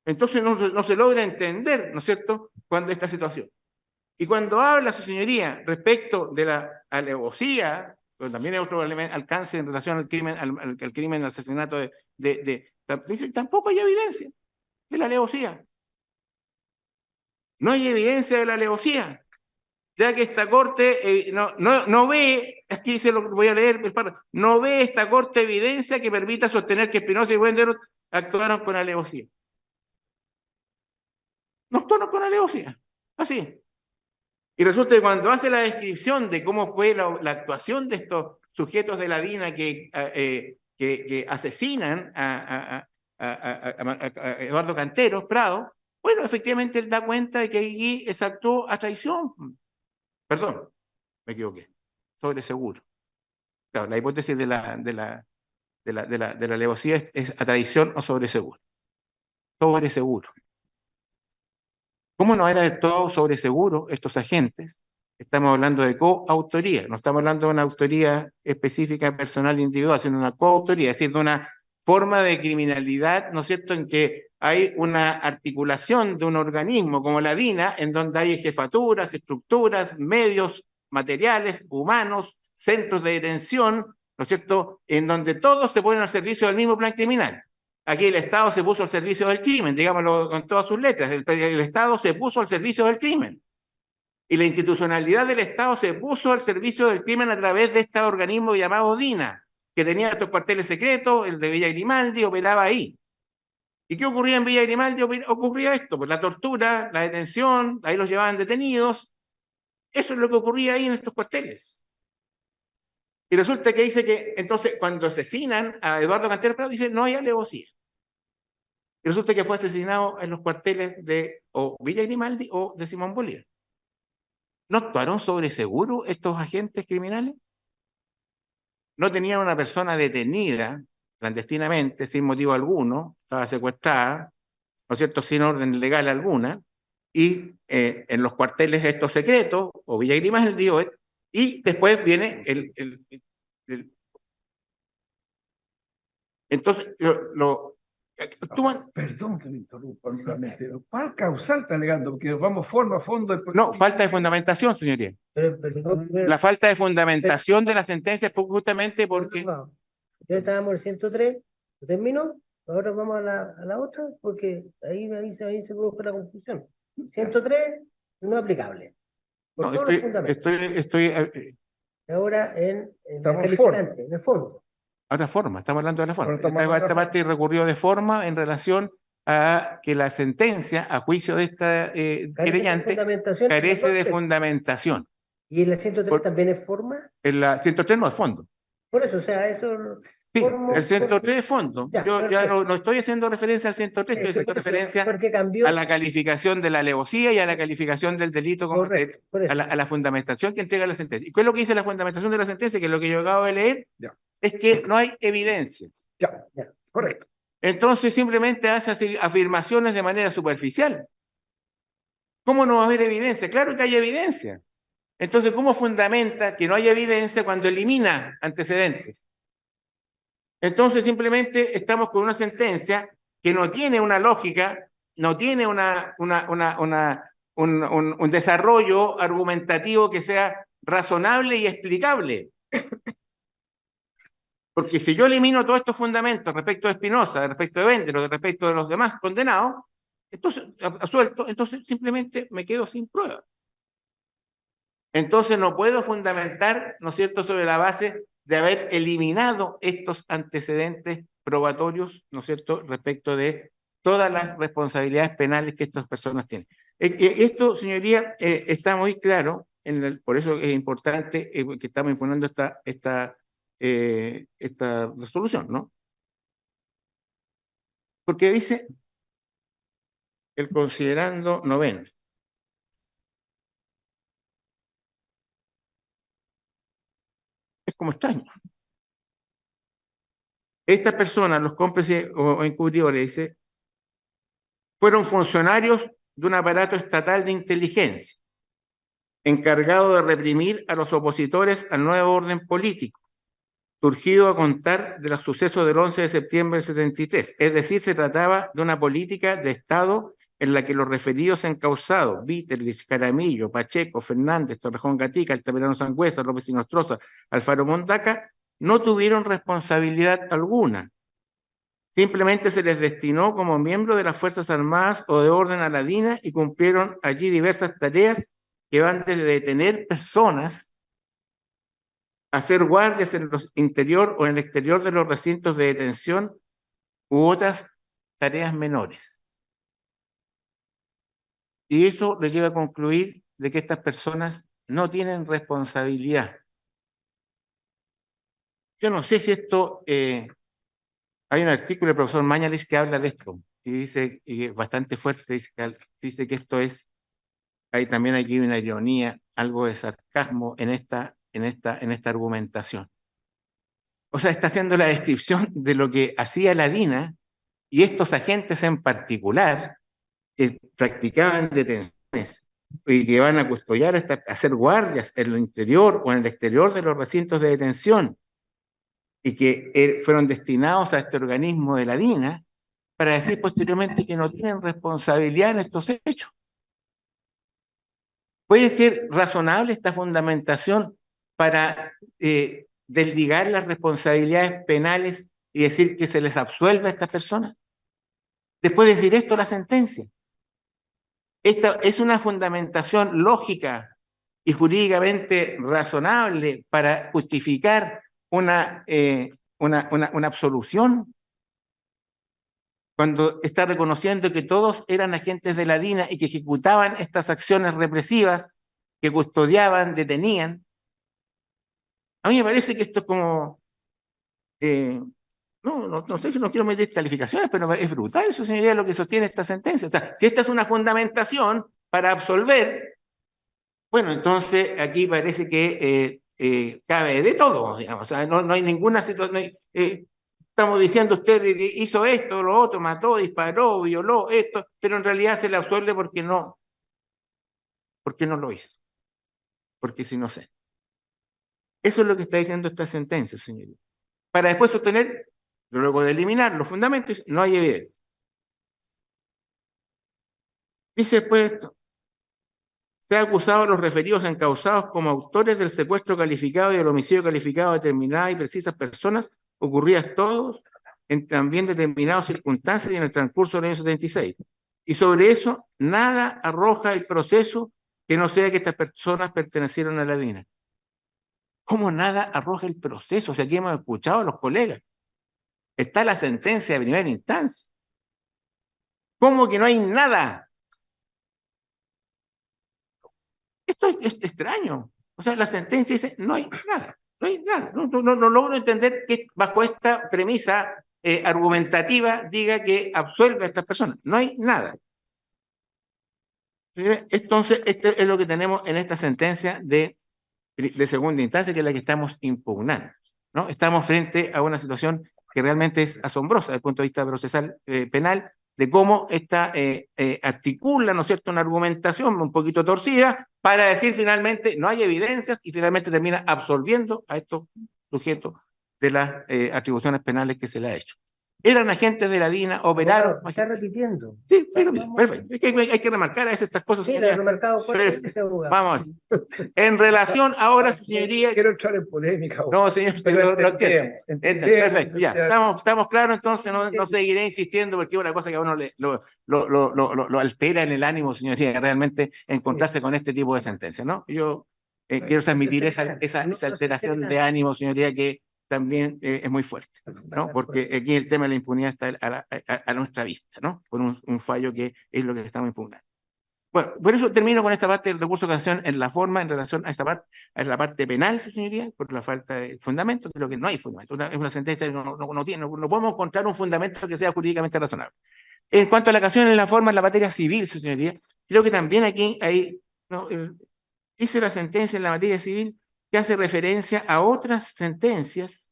Entonces no se logra entender, ¿no es cierto?, cuando esta situación. Y cuando habla su señoría respecto de la alevosía, pero también hay otro alcance en relación al crimen, al crimen, al asesinato dice, tampoco hay evidencia de la alevosía. No hay evidencia de la alevosía, ya que esta corte no ve, aquí se lo voy a leer, no ve esta corte evidencia que permita sostener que Espinosa y Wenderos actuaron con alevosía. No actuaron con alevosía, así. Y resulta que cuando hace la descripción de cómo fue la actuación de estos sujetos de la DINA que asesinan a Eduardo Canteros Prado, bueno, efectivamente él da cuenta de que allí se actuó a traición. Perdón, me equivoqué. Sobre seguro. Claro, la hipótesis de la alevosía es a traición o sobre seguro. Sobre seguro. ¿Cómo no era todo sobre seguro estos agentes? Estamos hablando de coautoría, no estamos hablando de una autoría específica, personal, individual, sino una coautoría, es decir, de una forma de criminalidad, ¿no es cierto?, en que hay una articulación de un organismo como la DINA, en donde hay jefaturas, estructuras, medios, materiales, humanos, centros de detención, ¿no es cierto?, en donde todos se ponen al servicio del mismo plan criminal. Aquí el Estado se puso al servicio del crimen, digámoslo con todas sus letras. El Estado se puso al servicio del crimen. Y la institucionalidad del Estado se puso al servicio del crimen a través de este organismo llamado DINA, que tenía estos cuarteles secretos, el de Villa Grimaldi operaba ahí. ¿Y qué ocurría en Villa Grimaldi? Ocurría esto, pues la tortura, la detención, ahí los llevaban detenidos. Eso es lo que ocurría ahí en estos cuarteles. Y resulta que dice que, entonces, cuando asesinan a Eduardo Canteros Prado, dice, no hay alevosía. Y resulta que fue asesinado en los cuarteles de o Villa Grimaldi o de Simón Bolívar. ¿No actuaron sobre seguro estos agentes criminales? ¿No tenían una persona detenida clandestinamente, sin motivo alguno, estaba secuestrada, ¿no es cierto?, sin orden legal alguna, y en los cuarteles estos secretos, o Villa Grimaldi, y después viene entonces, Perdón que me interrumpa nuevamente. ¿Cuál causal está alegando? Porque vamos forma a fondo. no, falta de fundamentación, señoría. La falta de fundamentación de la sentencia es justamente porque... Ya estábamos en 103, terminó, ahora vamos a la otra, porque ahí se produjo la confusión. 103, no aplicable. Por No, todos los fundamentos. Ahora en la calificante, en el fondo. Ahora forma, estamos hablando de la forma. Esta parte recurrió de forma en relación a que la sentencia, a juicio de esta querellante, carece de fundamentación. ¿Y en la 103 también es forma? En la 103 no es fondo. Por eso, o sea, eso... Sí, el 103 es fondo. Yo ya no estoy haciendo referencia al 103, estoy haciendo referencia a la calificación de la alevosía y a la calificación del delito, a la fundamentación que entrega la sentencia. ¿Y qué es lo que dice la fundamentación de la sentencia? Que es lo que yo acabo de leer, es que no hay evidencia. Correcto. Entonces simplemente hace afirmaciones de manera superficial. ¿Cómo no va a haber evidencia? Claro que hay evidencia. Entonces, ¿cómo fundamenta que no hay evidencia cuando elimina antecedentes? Entonces simplemente estamos con una sentencia que no tiene una lógica, no tiene un desarrollo argumentativo que sea razonable y explicable. Porque si yo elimino todos estos fundamentos respecto de Espinosa, respecto de Wenderos, respecto de los demás condenados, entonces, absuelto, entonces simplemente me quedo sin prueba. Entonces no puedo fundamentar, ¿no es cierto?, sobre la base de haber eliminado estos antecedentes probatorios, ¿no es cierto?, respecto de todas las responsabilidades penales que estas personas tienen. Esto, señoría, está muy claro, por eso es importante que estamos imponiendo esta resolución, ¿no? Porque dice el considerando noveno. Es como extraño. Estas personas, los cómplices o encubridores, dice, fueron funcionarios de un aparato estatal de inteligencia, encargado de reprimir a los opositores al nuevo orden político, surgido a contar de los sucesos del 11 de septiembre del 73. Es decir, se trataba de una política de Estado en la que los referidos encausados, Viterlich, Caramillo, Pacheco, Fernández, Torrejón Gatica, Altamirano Sangüesa, López y Nostroza, Alfaro Mondaca, no tuvieron responsabilidad alguna. Simplemente se les destinó como miembros de las Fuerzas Armadas o de orden a la DINA y cumplieron allí diversas tareas que van desde detener personas, hacer guardias en el interior o en el exterior de los recintos de detención u otras tareas menores. Y eso les lleva a concluir de que estas personas no tienen responsabilidad. Yo no sé si esto, hay un artículo del profesor Mañalich que habla de esto, y dice, y es bastante fuerte, dice que esto es, hay también aquí una ironía, algo de sarcasmo en esta argumentación. O sea, está haciendo la descripción de lo que hacía la DINA y estos agentes en particular que practicaban detenciones y que van a custodiar, a hacer guardias en el interior o en el exterior de los recintos de detención y que fueron destinados a este organismo de la DINA para decir posteriormente que no tienen responsabilidad en estos hechos. ¿Puede ser razonable esta fundamentación para desligar las responsabilidades penales y decir que se les absuelve a estas personas? Después de decir esto, la sentencia. Esta es una fundamentación lógica y jurídicamente razonable para justificar una absolución, cuando está reconociendo que todos eran agentes de la DINA y que ejecutaban estas acciones represivas, que custodiaban, detenían. A mí me parece que esto es como, no sé si no quiero meter calificaciones, pero es brutal eso, señoría, lo que sostiene esta sentencia. O sea, si esta es una fundamentación para absolver, bueno, entonces aquí parece que cabe de todo, digamos. O sea, no hay ninguna situación. Estamos diciendo usted hizo esto, lo otro, mató, disparó, violó esto, pero en realidad se le absuelve porque no lo hizo, porque es inocente. Eso es lo que está diciendo esta sentencia, señoría. Para después sostener, luego de eliminar los fundamentos, no hay evidencia. Dice pues, se ha acusado a los referidos encausados como autores del secuestro calificado y del homicidio calificado de determinadas y precisas personas, ocurridas todos en también determinadas circunstancias y en el transcurso del año 76. Y sobre eso, nada arroja el proceso que no sea que estas personas pertenecieron a la DINA. ¿Cómo nada arroja el proceso? O sea, aquí hemos escuchado a los colegas. Está la sentencia de primera instancia. ¿Cómo que no hay nada? Esto es extraño. O sea, la sentencia dice, no hay nada, no hay nada. No logro entender que bajo esta premisa argumentativa diga que absuelve a estas personas. No hay nada. Entonces, esto es lo que tenemos en esta sentencia de segunda instancia, que es la que estamos impugnando, ¿no? Estamos frente a una situación que realmente es asombrosa desde el punto de vista procesal penal, de cómo esta articula, ¿no es cierto?, una argumentación un poquito torcida para decir finalmente no hay evidencias y finalmente termina absolviendo a estos sujetos de las atribuciones penales que se le ha hecho. Eran agentes de la DINA, operaron. Está repitiendo. Sí, pero perfecto. Es que hay que remarcar a veces estas cosas. Sí, lo he remarcado. Vamos. En relación ahora, su señoría. Quiero entrar en polémica. No, señor, pero lo entiendo. entendemos, Perfecto, ya. Estamos claros, entonces no seguiré insistiendo porque es una cosa que a uno lo altera en el ánimo, señoría, realmente encontrarse con este tipo de sentencias, ¿no? Yo quiero transmitir esa alteración de ánimo, señoría, que también es muy fuerte, ¿no? Porque aquí el tema de la impunidad está a nuestra vista, ¿no? Por un fallo que es lo que estamos impugnando. Bueno, por eso termino con esta parte del recurso de casación en la forma en relación a esa parte, a la parte penal, su señoría, por la falta de fundamento, creo que no hay fundamento. Es una sentencia que no podemos encontrar un fundamento que sea jurídicamente razonable. En cuanto a la casación en la forma, en la materia civil, su señoría, creo que también aquí hay, ¿no? Dice la sentencia en la materia civil que hace referencia a otras sentencias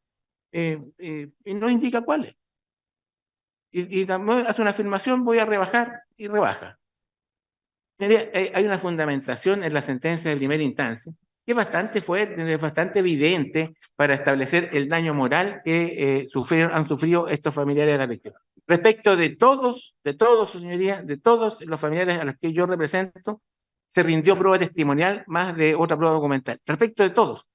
y no indica cuáles. Y también hace una afirmación, voy a rebajar y rebaja. Hay una fundamentación en la sentencia de primera instancia que es bastante fuerte, es bastante evidente para establecer el daño moral que han sufrido estos familiares de la víctima. Respecto de todos, señoría, de todos los familiares a los que yo represento, se rindió prueba testimonial más de otra prueba documental. Respecto de todos,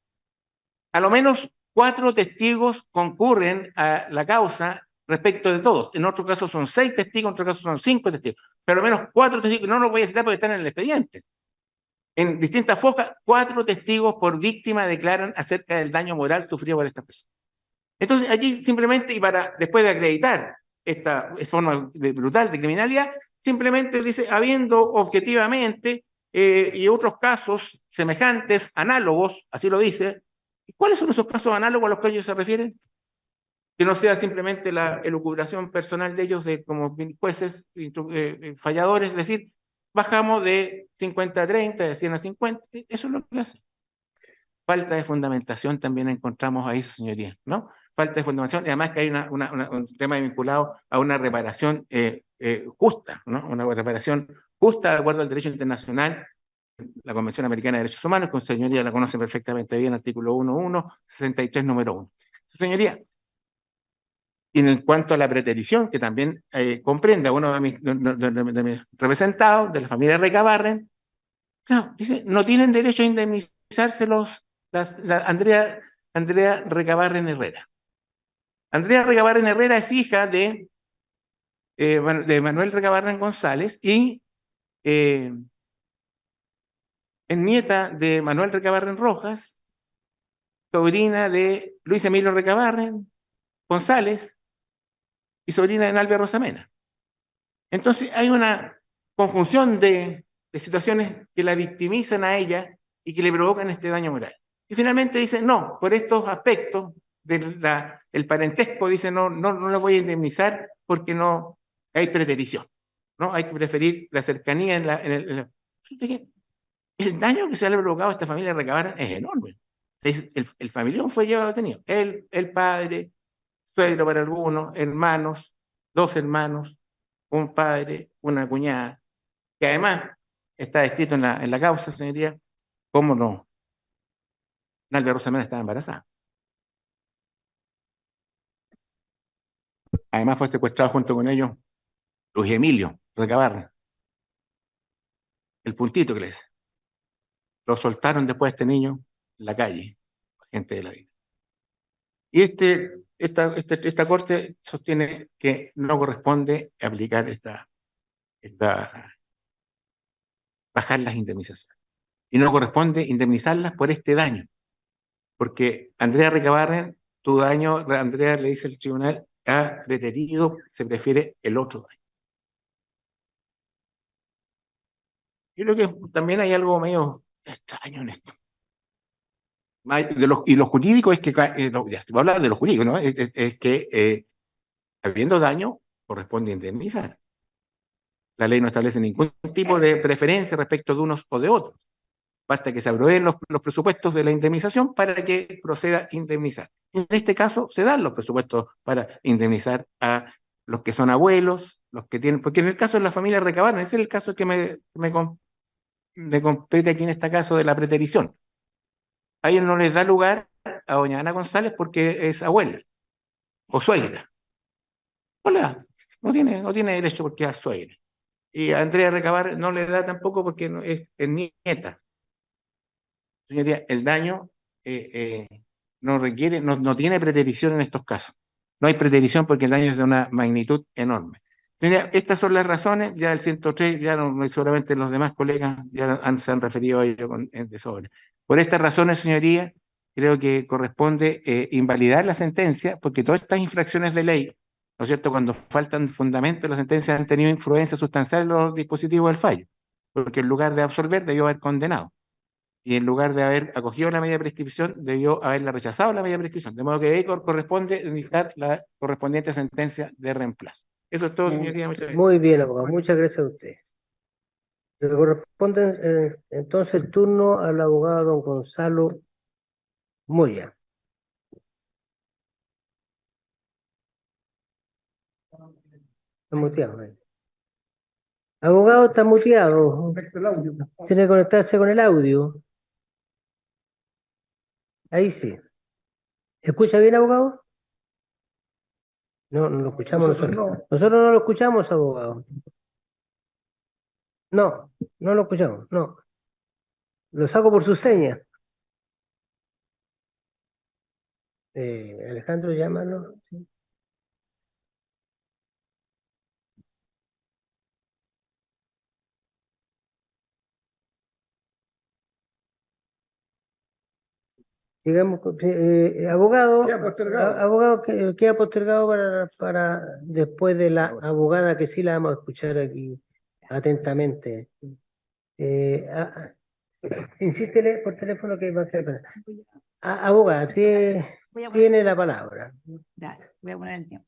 a lo menos 4 testigos concurren a la causa respecto de todos. En otros casos son 6 testigos, en otros casos son 5 testigos. Pero al menos 4 testigos, no los voy a citar porque están en el expediente. En distintas focas, 4 testigos por víctima declaran acerca del daño moral sufrido por esta persona. Entonces, allí simplemente, y para después de acreditar esta forma brutal de criminalidad, simplemente dice, habiendo objetivamente y otros casos semejantes, análogos, así lo dice. ¿Cuáles son esos casos análogos a los que ellos se refieren? Que no sea simplemente la elucubración personal de ellos como jueces falladores, es decir, bajamos de 50 a 30, de 100 a 50, eso es lo que hace. Falta de fundamentación también encontramos ahí, señoría, ¿no? Falta de fundamentación, y además que hay un tema vinculado a una reparación justa, ¿no? Una reparación justa de acuerdo al derecho internacional, la Convención Americana de Derechos Humanos, que señoría la conoce perfectamente bien, artículo 1.1, 63, número 1. Señoría, y en cuanto a la preterición, que también comprende a uno de mis representados, de la familia Recabarren, claro, dice, no tienen derecho a indemnizarse Andrea Recabarren Herrera. Andrea Recabarren Herrera es hija de Manuel Recabarren González y es nieta de Manuel Recabarren Rojas, sobrina de Luis Emilio Recabarren González y sobrina de Nalvia Rosamena. Entonces hay una conjunción de situaciones que la victimizan a ella y que le provocan este daño moral. Y finalmente dice, no, por estos aspectos del parentesco, dice, no lo voy a indemnizar porque no hay preterición, ¿no? Hay que preferir la cercanía el daño que se le ha provocado a esta familia Recabarren es enorme. El familión fue llevado detenido. El padre, suegro para algunos, hermanos, 2 hermanos, un padre, una cuñada, que además está escrito en la causa, señoría, cómo no, Nalvia Rosamena estaba embarazada. Además fue secuestrado junto con ellos Luis Emilio Recabarren, el puntito que le dice. Lo soltaron después de este niño en la calle, gente de la vida. Y esta corte sostiene que no corresponde aplicar bajar las indemnizaciones. Y no corresponde indemnizarlas por este daño. Porque Andrea Recabarren, tu daño, Andrea, le dice el tribunal, ha preterido, se prefiere el otro daño. Yo creo que también hay algo medio extraño en esto. Y lo jurídico es que, ya, voy a hablar de lo jurídico, ¿no? Es que habiendo daño, corresponde indemnizar. La ley no establece ningún tipo de preferencia respecto de unos o de otros. Basta que se aprueben los presupuestos de la indemnización para que proceda a indemnizar. En este caso, se dan los presupuestos para indemnizar a los que son abuelos, los que tienen, porque en el caso de la familia Recabarren, ese es el caso que me compete aquí en este caso de la preterición. A ellos no les da lugar a doña Ana González porque es abuela o suegra. No tiene derecho porque es suegra. Y a Andrea Recabarren no le da tampoco porque es nieta. Señoría, el daño no tiene preterición en estos casos. No hay preterición porque el daño es de una magnitud enorme. Señoría, estas son las razones, ya el 103, ya no solamente los demás colegas ya se han referido a ello de sobra. Por estas razones, señoría, creo que corresponde invalidar la sentencia, porque todas estas infracciones de ley, ¿no es cierto?, cuando faltan fundamentos, las sentencias han tenido influencia sustancial en los dispositivos del fallo, porque en lugar de absolver, debió haber condenado. Y en lugar de haber acogido la medida de prescripción, debió haberla rechazado la medida de prescripción. De modo que ahí corresponde indicar la correspondiente sentencia de reemplazo. Eso es todo, señoría. Muchas gracias. Muy bien, abogado. Muchas gracias a usted. Le corresponde entonces el turno al abogado don Gonzalo Moya. Está muteado. Abogado, está muteado. Respecto al audio. Tiene que conectarse con el audio. Ahí sí. ¿Escucha bien, abogado? No, no lo escuchamos Nosotros nosotros. no. Nosotros no lo escuchamos, abogado. No, no lo escuchamos, no. Lo saco por su seña. Alejandro, llámalo. Sí. Sigamos, abogado, Queda postergado. abogado, queda postergado para después de la abogada, que sí la vamos a escuchar aquí atentamente. Insístele por teléfono que va a ser. Abogada, tiene la palabra. Gracias, voy a poner el tiempo.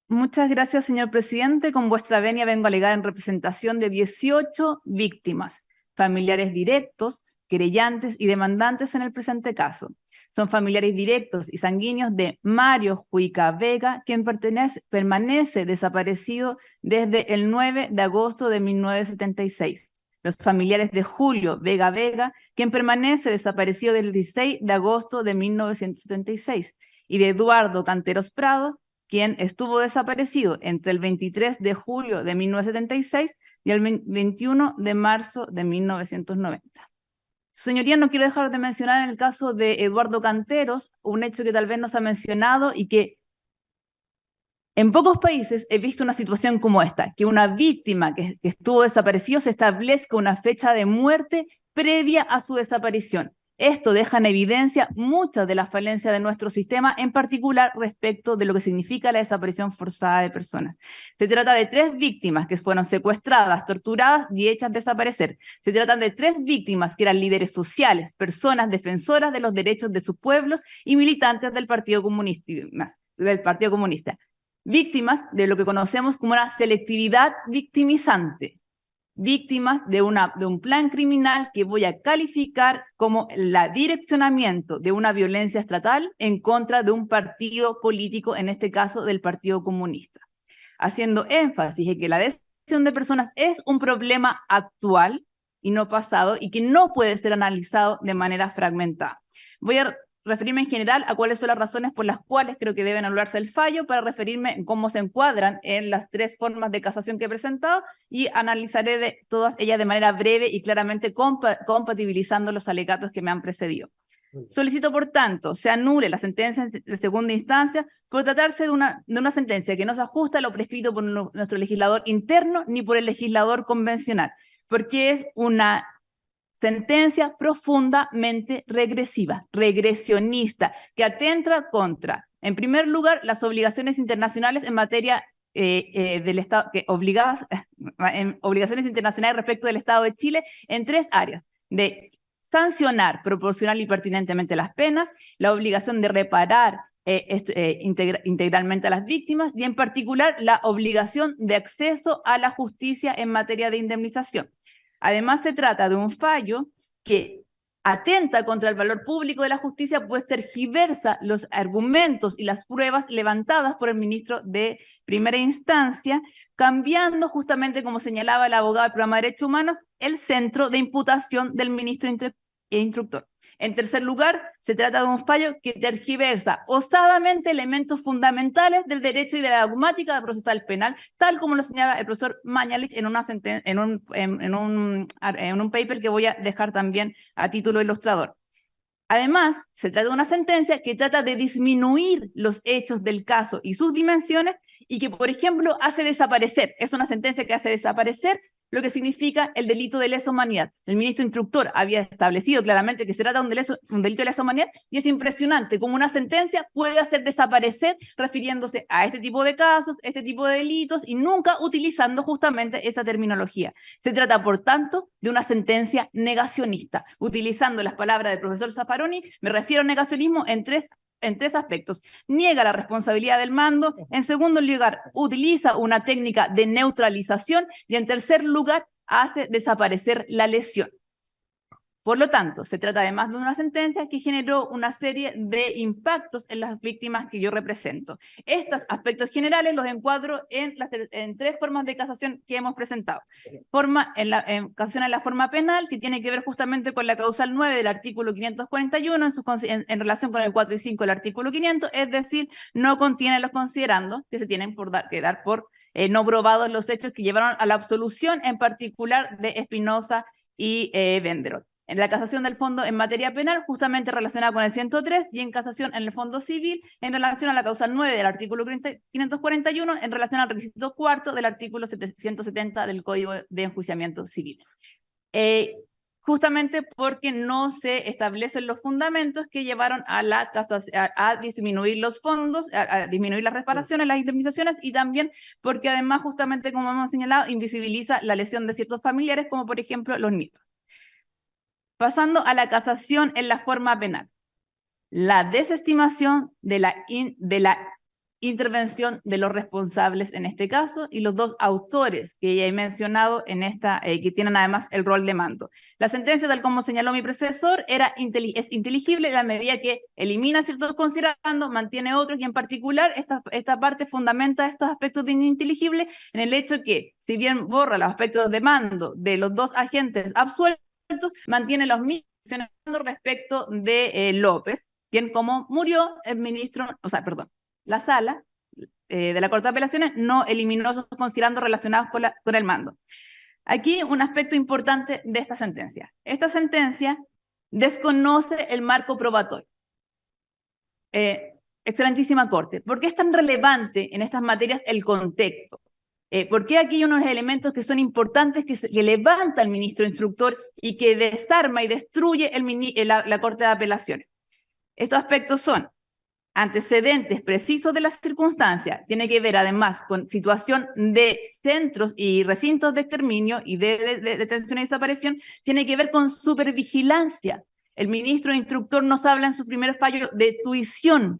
Muchas gracias, señor presidente. Con vuestra venia vengo a alegar en representación de 18 víctimas, familiares directos, querellantes y demandantes en el presente caso. Son familiares directos y sanguíneos de Mario Juica Vega, quien permanece desaparecido desde el 9 de agosto de 1976. Los familiares de Julio Vega Vega, quien permanece desaparecido desde el 16 de agosto de 1976. Y de Eduardo Canteros Prado, quien estuvo desaparecido entre el 23 de julio de 1976 y el 21 de marzo de 1990. Señoría, no quiero dejar de mencionar en el caso de Eduardo Canteros, un hecho que tal vez no se ha mencionado y que en pocos países he visto una situación como esta, que una víctima que estuvo desaparecido se establezca una fecha de muerte previa a su desaparición. Esto deja en evidencia muchas de las falencias de nuestro sistema, en particular respecto de lo que significa la desaparición forzada de personas. Se trata de 3 víctimas que fueron secuestradas, torturadas y hechas desaparecer. Se tratan de 3 víctimas que eran líderes sociales, personas defensoras de los derechos de sus pueblos y militantes del Partido Comunista. Víctimas de lo que conocemos como una selectividad victimizante. Víctimas de un plan criminal que voy a calificar como el direccionamiento de una violencia estatal en contra de un partido político, en este caso del Partido Comunista. Haciendo énfasis en que la desaparición de personas es un problema actual y no pasado y que no puede ser analizado de manera fragmentada. Voy a referirme en general a cuáles son las razones por las cuales creo que deben anularse el fallo, para referirme en cómo se encuadran en las 3 formas de casación que he presentado, y analizaré de todas ellas de manera breve y claramente compatibilizando los alegatos que me han precedido. Solicito, por tanto, se anule la sentencia de segunda instancia por tratarse de una sentencia que no se ajusta a lo prescrito por nuestro legislador interno ni por el legislador convencional, porque es una sentencia profundamente regresiva, regresionista, que atenta contra, en primer lugar, las obligaciones internacionales en materia del Estado, obligaciones internacionales respecto del Estado de Chile en 3 áreas: de sancionar proporcional y pertinentemente las penas, la obligación de reparar integralmente a las víctimas, y en particular la obligación de acceso a la justicia en materia de indemnización. Además, se trata de un fallo que atenta contra el valor público de la justicia, pues tergiversa los argumentos y las pruebas levantadas por el ministro de primera instancia, cambiando justamente, como señalaba el abogado del programa de Derechos Humanos, el centro de imputación del ministro instructor. En tercer lugar, se trata de un fallo que tergiversa osadamente elementos fundamentales del derecho y de la dogmática procesal penal, tal como lo señala el profesor Mañalich en un paper que voy a dejar también a título ilustrador. Además, se trata de una sentencia que trata de disminuir los hechos del caso y sus dimensiones, y que, por ejemplo, hace desaparecer, es una sentencia que hace desaparecer lo que significa el delito de lesa humanidad. El ministro instructor había establecido claramente que se trata de un delito de lesa humanidad, y es impresionante cómo una sentencia puede hacer desaparecer refiriéndose a este tipo de casos, este tipo de delitos, y nunca utilizando justamente esa terminología. Se trata, por tanto, de una sentencia negacionista. Utilizando las palabras del profesor Zaffaroni, me refiero a negacionismo en tres aspectos. Niega la responsabilidad del mando, en segundo lugar, utiliza una técnica de neutralización, y en tercer lugar, hace desaparecer la lesión. Por lo tanto, se trata además de una sentencia que generó una serie de impactos en las víctimas que yo represento. Estos aspectos generales los encuadro en 3 formas de casación que hemos presentado. Casación en la forma penal, que tiene que ver justamente con la causal 9 del artículo 541 en relación con el 4 y 5 del artículo 500, es decir, no contiene los considerandos que se tienen que dar por no probados los hechos que llevaron a la absolución, en particular de Espinosa y Benderot. En la casación del fondo en materia penal, justamente relacionada con el 103, y en casación en el fondo civil, en relación a la causal 9 del artículo 541, en relación al requisito cuarto del artículo 770 del Código de Enjuiciamiento Civil. Justamente porque no se establecen los fundamentos que llevaron a disminuir los fondos, a disminuir las reparaciones, las indemnizaciones, y también porque además, justamente como hemos señalado, invisibiliza la lesión de ciertos familiares, como por ejemplo los nietos. Pasando a la casación en la forma penal. La desestimación de la intervención de los responsables en este caso y los 2 autores que ya he mencionado en esta, que tienen además el rol de mando. La sentencia, tal como señaló mi predecesor, es inteligible en la medida que elimina ciertos considerandos, mantiene otros, y en particular esta parte fundamenta estos aspectos de ininteligible en el hecho que, si bien borra los aspectos de mando de los 2 agentes absueltos, mantiene los mismos respecto de López, quien, como murió el ministro, la sala de la Corte de Apelaciones no eliminó esos considerandos relacionados con el mando. Aquí un aspecto importante de esta sentencia. Esta sentencia desconoce el marco probatorio. Excelentísima Corte, ¿por qué es tan relevante en estas materias el contexto? ¿Por qué aquí hay unos elementos que son importantes que levanta el ministro instructor y que desarma y destruye la Corte de Apelaciones? Estos aspectos son antecedentes precisos de las circunstancias, tiene que ver además con situación de centros y recintos de exterminio y de detención y desaparición, tiene que ver con supervigilancia. El ministro instructor nos habla en sus primeros fallos de tuición,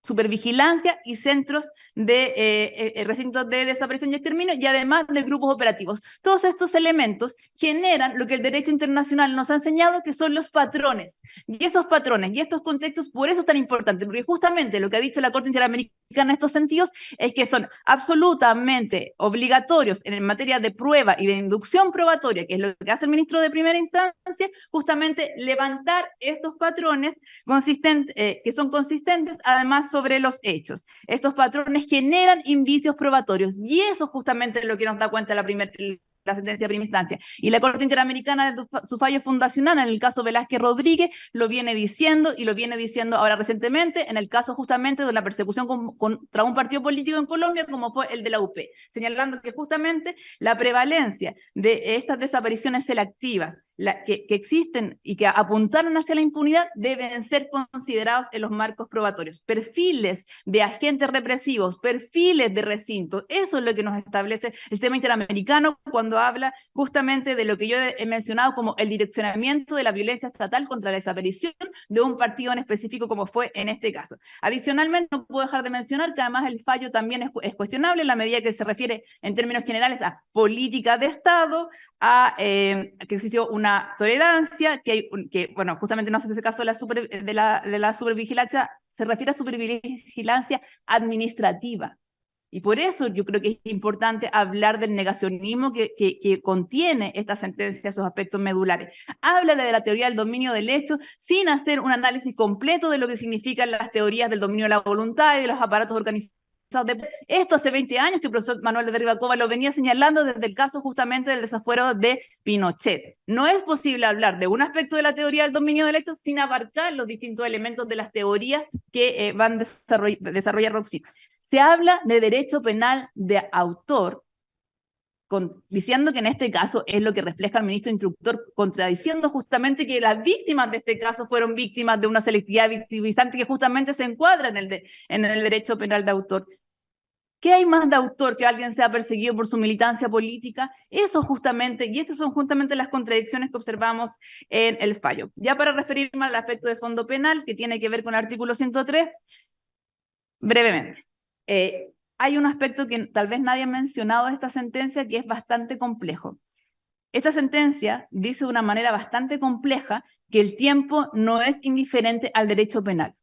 supervigilancia y centros de recintos de desaparición y exterminio, y además de grupos operativos. Todos estos elementos generan lo que el derecho internacional nos ha enseñado, que son los patrones. Y esos patrones y estos contextos, por eso es tan importante, porque justamente lo que ha dicho la Corte Interamericana en estos sentidos es que son absolutamente obligatorios en materia de prueba y de inducción probatoria, que es lo que hace el ministro de primera instancia, justamente levantar estos patrones que son consistentes además sobre los hechos. Estos patrones generan indicios probatorios, y eso justamente es lo que nos da cuenta la sentencia de primera instancia. Y la Corte Interamericana, de su fallo fundacional en el caso Velázquez Rodríguez, lo viene diciendo, y lo viene diciendo ahora recientemente en el caso justamente de la persecución contra un partido político en Colombia, como fue el de la UP, señalando que justamente la prevalencia de estas desapariciones selectivas que existen y que apuntaron hacia la impunidad deben ser considerados en los marcos probatorios. Perfiles de agentes represivos, perfiles de recintos, eso es lo que nos establece el sistema interamericano cuando habla justamente de lo que yo he mencionado como el direccionamiento de la violencia estatal contra la desaparición de un partido en específico, como fue en este caso. Adicionalmente, no puedo dejar de mencionar que además el fallo también es cuestionable en la medida que se refiere en términos generales a política de Estado, que existió una tolerancia, bueno, justamente no se hace caso de la supervigilancia, se refiere a supervigilancia administrativa. Y por eso yo creo que es importante hablar del negacionismo que contiene esta sentencia, esos aspectos medulares. Háblale de la teoría del dominio del hecho sin hacer un análisis completo de lo que significan las teorías del dominio de la voluntad y de los aparatos organizados. Esto hace 20 años que el profesor Manuel de Rivacova lo venía señalando desde el caso justamente del desafuero de Pinochet. No es posible hablar de un aspecto de la teoría del dominio del hecho sin abarcar los distintos elementos de las teorías que van a desarrollar Roxy. Se habla de derecho penal de autor, diciendo que en este caso es lo que refleja el ministro instructor, contradiciendo justamente que las víctimas de este caso fueron víctimas de una selectividad victimizante que justamente se encuadra en el derecho penal de autor. ¿Qué hay más de autor que alguien sea perseguido por su militancia política? Eso justamente, y estas son justamente las contradicciones que observamos en el fallo. Ya para referirme al aspecto de fondo penal, que tiene que ver con el artículo 103, brevemente. Hay un aspecto que tal vez nadie ha mencionado de esta sentencia que es bastante complejo. Esta sentencia dice de una manera bastante compleja que el tiempo no es indiferente al derecho penal.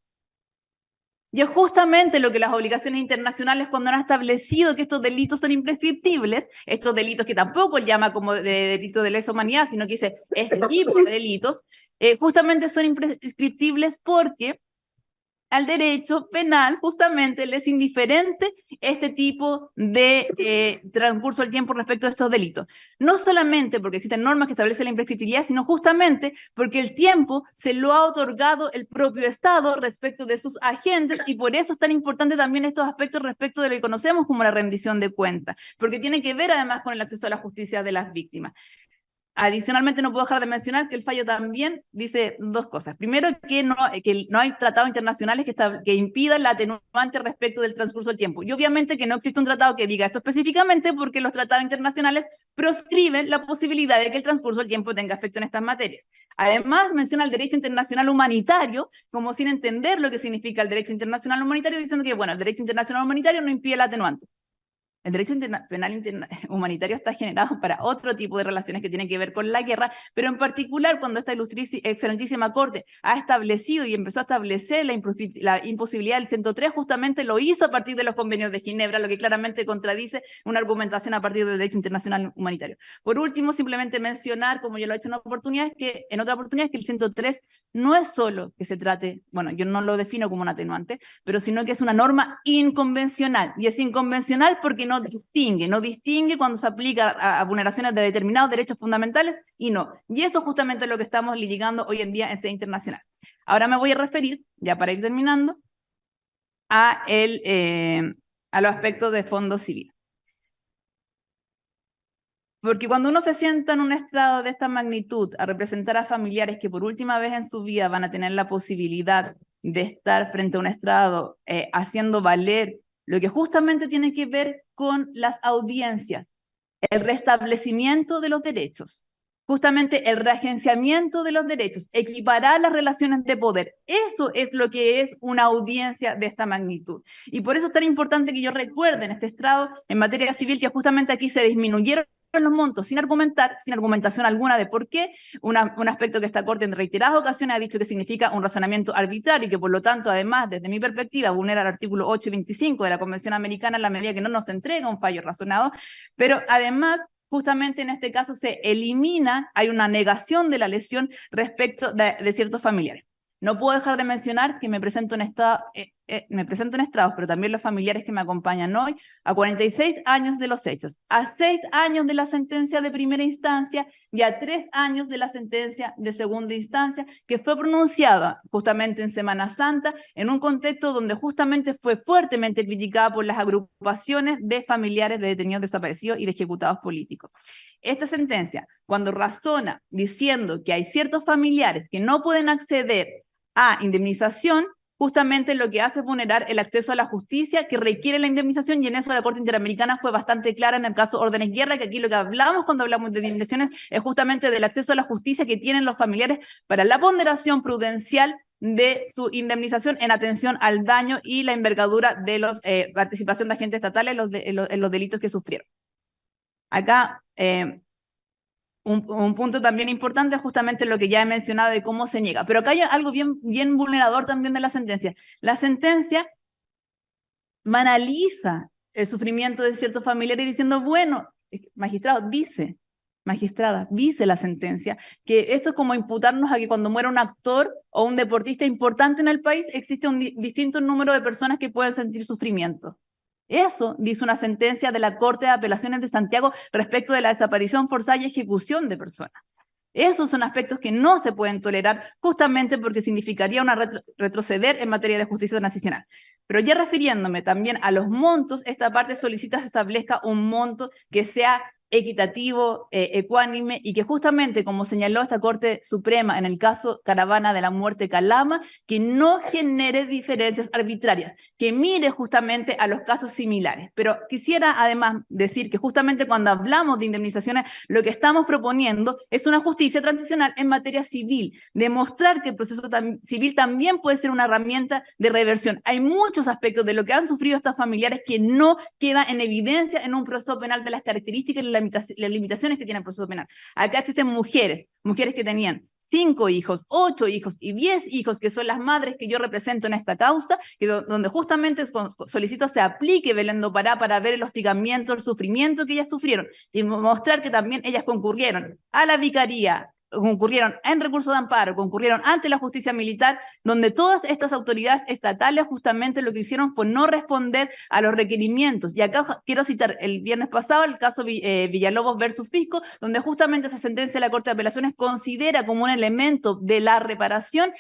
Y es justamente lo que las obligaciones internacionales, cuando han establecido que estos delitos son imprescriptibles, estos delitos que tampoco llama como de delito de lesa humanidad, sino que dice este tipo de delitos, justamente son imprescriptibles porque al derecho penal justamente le es indiferente este tipo de transcurso del tiempo respecto a estos delitos. No solamente porque existen normas que establecen la imprescriptibilidad, sino justamente porque el tiempo se lo ha otorgado el propio Estado respecto de sus agentes, y por eso es tan importante también estos aspectos respecto de lo que conocemos como la rendición de cuentas, porque tiene que ver además con el acceso a la justicia de las víctimas. Adicionalmente, no puedo dejar de mencionar que el fallo también dice dos cosas. Primero, que no hay tratados internacionales que impidan la atenuante respecto del transcurso del tiempo. Y obviamente que no existe un tratado que diga eso específicamente, porque los tratados internacionales proscriben la posibilidad de que el transcurso del tiempo tenga efecto en estas materias. Además, menciona el derecho internacional humanitario, como sin entender lo que significa el derecho internacional humanitario, diciendo que, bueno, el derecho internacional humanitario no impide el atenuante. El derecho penal humanitario está generado para otro tipo de relaciones que tienen que ver con la guerra, pero en particular cuando esta excelentísima Corte ha establecido y empezó a establecer la imposibilidad del 103, justamente lo hizo a partir de los convenios de Ginebra, lo que claramente contradice una argumentación a partir del derecho internacional humanitario. Por último, simplemente mencionar, como yo lo he hecho en otra oportunidad, que el 103 no es solo que se trate, bueno, yo no lo defino como un atenuante, pero sino que es una norma inconvencional, y es inconvencional porque no distingue cuando se aplica a vulneraciones de determinados derechos fundamentales y no. Y eso justamente es lo que estamos litigando hoy en día en sede internacional. Ahora me voy a referir, ya para ir terminando, a los aspectos de fondo civil. Porque cuando uno se sienta en un estrado de esta magnitud a representar a familiares que por última vez en su vida van a tener la posibilidad de estar frente a un estrado haciendo valer lo que justamente tiene que ver con las audiencias, el restablecimiento de los derechos, justamente el reagenciamiento de los derechos, equiparar las relaciones de poder. Eso es lo que es una audiencia de esta magnitud. Y por eso es tan importante que yo recuerde en este estrado, en materia civil, que justamente aquí se disminuyeron los montos sin argumentación alguna de por qué, un aspecto que esta Corte en reiteradas ocasiones ha dicho que significa un razonamiento arbitrario y que por lo tanto, además, desde mi perspectiva, vulnera el artículo 8 y 25 de la Convención Americana en la medida que no nos entrega un fallo razonado, pero además, justamente en este caso se elimina, hay una negación de la lesión respecto de ciertos familiares. No puedo dejar de mencionar que me presento en estrados, pero también los familiares que me acompañan hoy, a 46 años de los hechos, a 6 años de la sentencia de primera instancia y a 3 años de la sentencia de segunda instancia, que fue pronunciada justamente en Semana Santa, en un contexto donde justamente fue fuertemente criticada por las agrupaciones de familiares de detenidos desaparecidos y de ejecutados políticos. Esta sentencia, cuando razona diciendo que hay ciertos familiares que no pueden acceder a indemnización, justamente lo que hace es vulnerar el acceso a la justicia que requiere la indemnización, y en eso la Corte Interamericana fue bastante clara en el caso Órdenes Guerra, que aquí lo que hablamos cuando hablamos de indemnizaciones es justamente del acceso a la justicia que tienen los familiares para la ponderación prudencial de su indemnización en atención al daño y la envergadura de la participación de agentes estatales en los delitos que sufrieron. Acá, un punto también importante es justamente lo que ya he mencionado de cómo se niega. Pero acá hay algo bien vulnerador también de la sentencia. La sentencia banaliza el sufrimiento de ciertos familiares diciendo, bueno, magistrada, dice la sentencia, que esto es como imputarnos a que cuando muera un actor o un deportista importante en el país, existe un distinto número de personas que pueden sentir sufrimiento. Eso dice una sentencia de la Corte de Apelaciones de Santiago respecto de la desaparición forzada y ejecución de personas. Esos son aspectos que no se pueden tolerar justamente porque significaría retroceder en materia de justicia transicional. Pero ya refiriéndome también a los montos, esta parte solicita se establezca un monto que sea equitativo, ecuánime, y que justamente, como señaló esta Corte Suprema en el caso Caravana de la Muerte Calama, que no genere diferencias arbitrarias, que mire justamente a los casos similares. Pero quisiera además decir que justamente cuando hablamos de indemnizaciones, lo que estamos proponiendo es una justicia transicional en materia civil, demostrar que el proceso civil también puede ser una herramienta de reversión. Hay muchos aspectos de lo que han sufrido estas familiares que no queda en evidencia en un proceso penal de las características y la las limitaciones que tiene el proceso penal. Acá existen mujeres que tenían 5 hijos, 8 hijos y 10 hijos, que son las madres que yo represento en esta causa, donde justamente solicito se aplique Belén do Pará para ver el hostigamiento, el sufrimiento que ellas sufrieron y mostrar que también ellas concurrieron a la vicaría, concurrieron en recurso de amparo, concurrieron ante la justicia militar, donde todas estas autoridades estatales justamente lo que hicieron fue no responder a los requerimientos. Y acá quiero citar el viernes pasado el caso Villalobos versus Fisco, donde justamente esa sentencia de la Corte de Apelaciones considera como un elemento de la reparación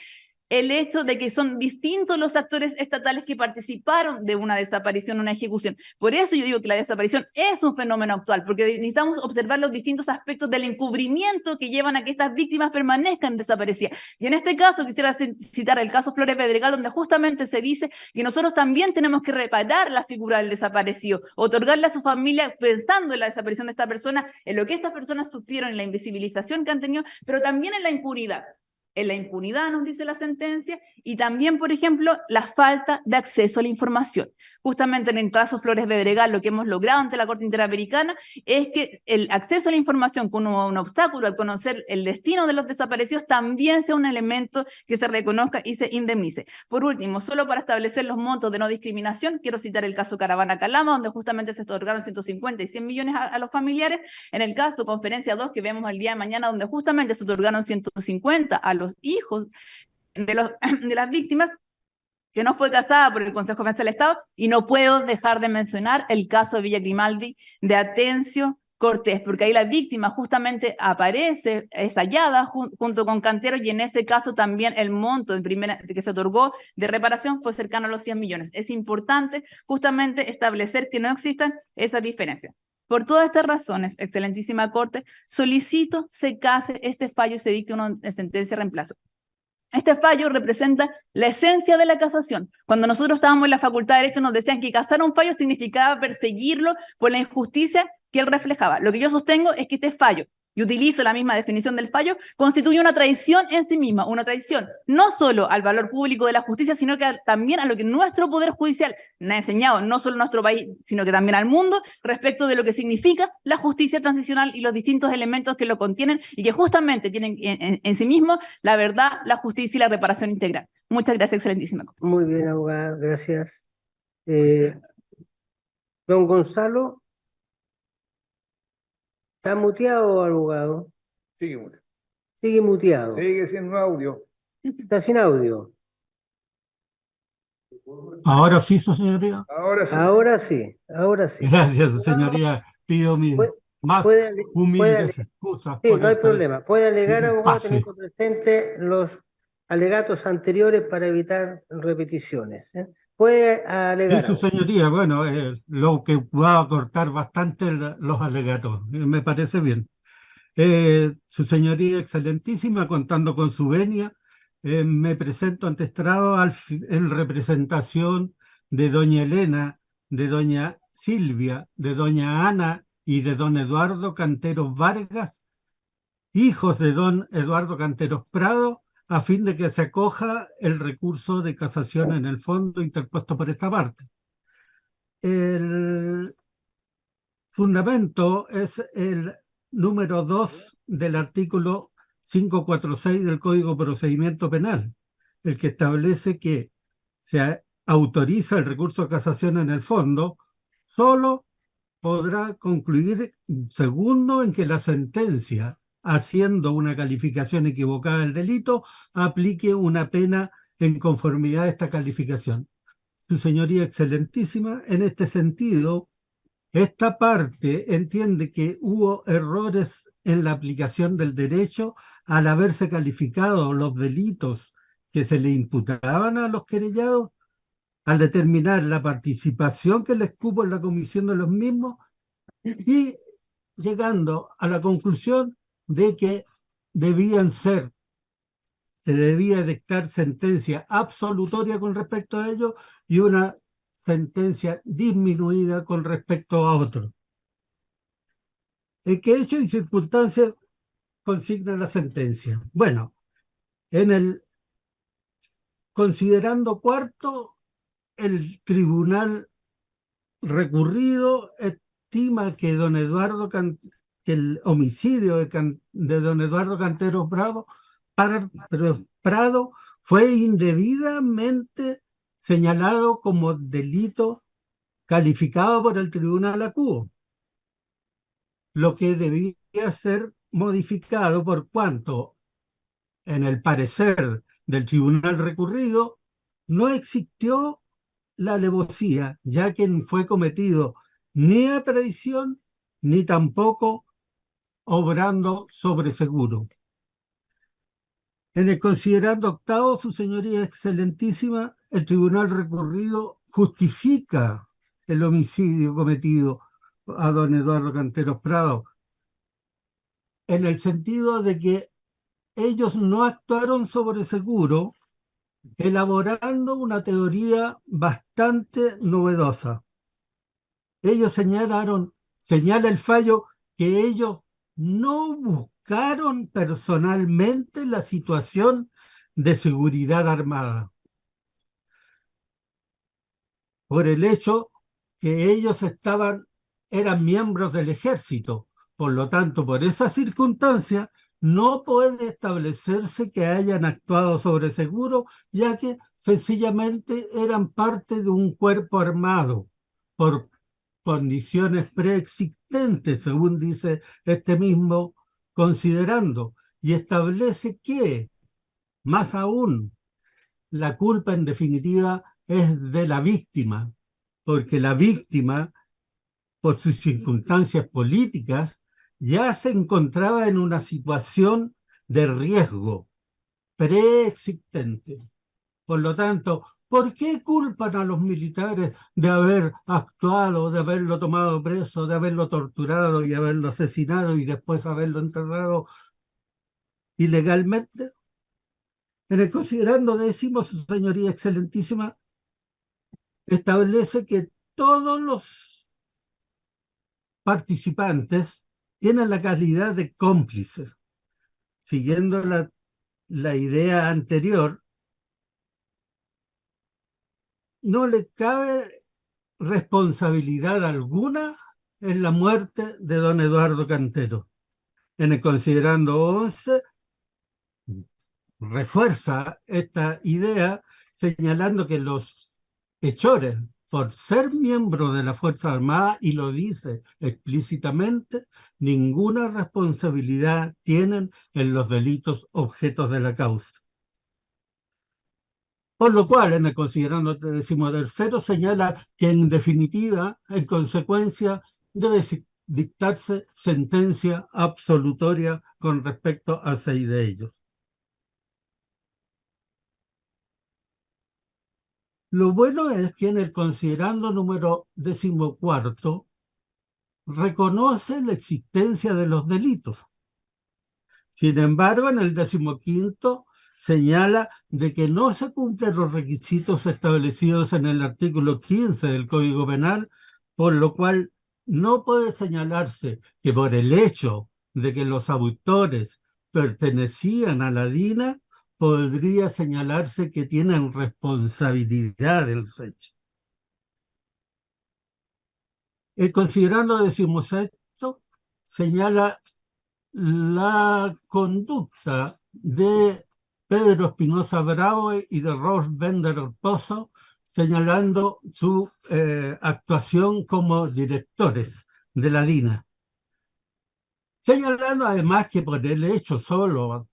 el hecho de que son distintos los actores estatales que participaron de una desaparición, una ejecución. Por eso yo digo que la desaparición es un fenómeno actual, porque necesitamos observar los distintos aspectos del encubrimiento que llevan a que estas víctimas permanezcan desaparecidas. Y en este caso quisiera citar el caso Flores Pedregal, donde justamente se dice que nosotros también tenemos que reparar la figura del desaparecido, otorgarle a su familia, pensando en la desaparición de esta persona, en lo que estas personas sufrieron, en la invisibilización que han tenido, pero también en la impunidad. En la impunidad, nos dice la sentencia, y también, por ejemplo, la falta de acceso a la información. Justamente en el caso Flores Pedregal, lo que hemos logrado ante la Corte Interamericana es que el acceso a la información como un obstáculo al conocer el destino de los desaparecidos también sea un elemento que se reconozca y se indemnice. Por último, solo para establecer los montos de no discriminación, quiero citar el caso Caravana Calama, donde justamente se otorgaron 150 y 100 millones a los familiares. En el caso Conferencia 2, que vemos el día de mañana, donde justamente se otorgaron 150 a los hijos de las víctimas, que no fue casada por el Consejo General del Estado, y no puedo dejar de mencionar el caso de Villa Grimaldi de Atencio Cortés, porque ahí la víctima justamente aparece, es hallada junto con Cantero, y en ese caso también el monto que se otorgó de reparación fue cercano a los 100 millones. Es importante justamente establecer que no existan esas diferencias. Por todas estas razones, excelentísima Corte, solicito se case este fallo y se dicte una sentencia de reemplazo. Este fallo representa la esencia de la casación. Cuando nosotros estábamos en la Facultad de Derecho nos decían que casar un fallo significaba perseguirlo por la injusticia que él reflejaba. Lo que yo sostengo es que este fallo, y utilizo la misma definición del fallo, constituye una traición en sí misma, una traición no solo al valor público de la justicia, sino que también a lo que nuestro Poder Judicial nos ha enseñado, no solo a nuestro país, sino que también al mundo, respecto de lo que significa la justicia transicional y los distintos elementos que lo contienen y que justamente tienen en sí mismos la verdad, la justicia y la reparación integral. Muchas gracias, excelentísima. Muy bien, abogada, gracias. Don Gonzalo, ¿está muteado, abogado? Sigue, mucho. Sigue muteado. Sigue sin audio. Está sin audio. Ahora sí, su señoría. Ahora sí. Ahora sí, ahora sí. Gracias, su señoría. Pido mi Puede- más puede humildes excusas Sí, por no hay este problema. Puede alegar, abogado, impasse. teniendo presente los alegatos anteriores para evitar repeticiones. Puede Sí, alegar, su abogado. señoría, bueno, lo que va a cortar bastante los alegatos, me parece bien. Su señoría excelentísima, contando con su venia, me presento ante estrado en representación de doña Elena, de doña Silvia, de doña Ana y de don Eduardo Canteros Vargas, hijos de don Eduardo Canteros Prado, a fin de que se acoja el recurso de casación en el fondo interpuesto por esta parte. El fundamento es el número 2 del artículo 546 del Código de Procedimiento Penal, el que establece que se autoriza el recurso de casación en el fondo, solo podrá concluir, segundo, en que la sentencia, haciendo una calificación equivocada del delito, aplique una pena en conformidad a esta calificación. Su señoría excelentísima, en este sentido, esta parte entiende que hubo errores en la aplicación del derecho al haberse calificado los delitos que se le imputaban a los querellados, al determinar la participación que les cupo en la comisión de los mismos y llegando a la conclusión de que se debía dictar sentencia absolutoria con respecto a ello y una sentencia disminuida con respecto a otro. ¿En qué hecho y circunstancias consigna la sentencia? Bueno, considerando cuarto, el tribunal recurrido estima que que el homicidio de don Eduardo Canteros Prado fue indebidamente señalado como delito calificado por el Tribunal Acuo, lo que debía ser modificado por cuanto, en el parecer del Tribunal Recurrido, no existió la alevosía, ya que no fue cometido ni a traición, ni tampoco obrando sobre seguro. En el considerando octavo, su señoría excelentísima, el Tribunal Recurrido justifica el homicidio cometido a don Eduardo Canteros Prado, en el sentido de que ellos no actuaron sobre seguro, elaborando una teoría bastante novedosa. Ellos señala el fallo que ellos no buscaron personalmente la situación de seguridad armada, por el hecho que ellos eran miembros del ejército. Por lo tanto, por esa circunstancia, no puede establecerse que hayan actuado sobre seguro, ya que sencillamente eran parte de un cuerpo armado por condiciones preexistentes, según dice este mismo considerando, y establece que, más aún, la culpa en definitiva es de la víctima, porque la víctima, por sus circunstancias políticas, ya se encontraba en una situación de riesgo preexistente. Por lo tanto, ¿por qué culpan a los militares de haber actuado, de haberlo tomado preso, de haberlo torturado y haberlo asesinado y después haberlo enterrado ilegalmente? En el considerando décimo, su señoría excelentísima establece que todos los participantes tienen la calidad de cómplices. Siguiendo la idea anterior, no le cabe responsabilidad alguna en la muerte de don Eduardo Cantero. En el considerando 11, refuerza esta idea señalando que los hechores, por ser miembros de la Fuerza Armada, y lo dice explícitamente, ninguna responsabilidad tienen en los delitos objetos de la causa. Por lo cual, en el considerando 13º, señala que en definitiva, en consecuencia, debe dictarse sentencia absolutoria con respecto a 6 de ellos. Lo bueno es que en el considerando número 14 reconoce la existencia de los delitos. Sin embargo, en el 15º señala de que no se cumplen los requisitos establecidos en el artículo 15 del Código Penal, por lo cual no puede señalarse que por el hecho de que los autores pertenecían a la DINA, podría señalarse que tienen responsabilidad de los hechos. El considerando 16 señala la conducta de Pedro Espinosa Bravo y de Rolf Bender Pozo, señalando su actuación como directores de la DINA. Señalando además que por el hecho solo,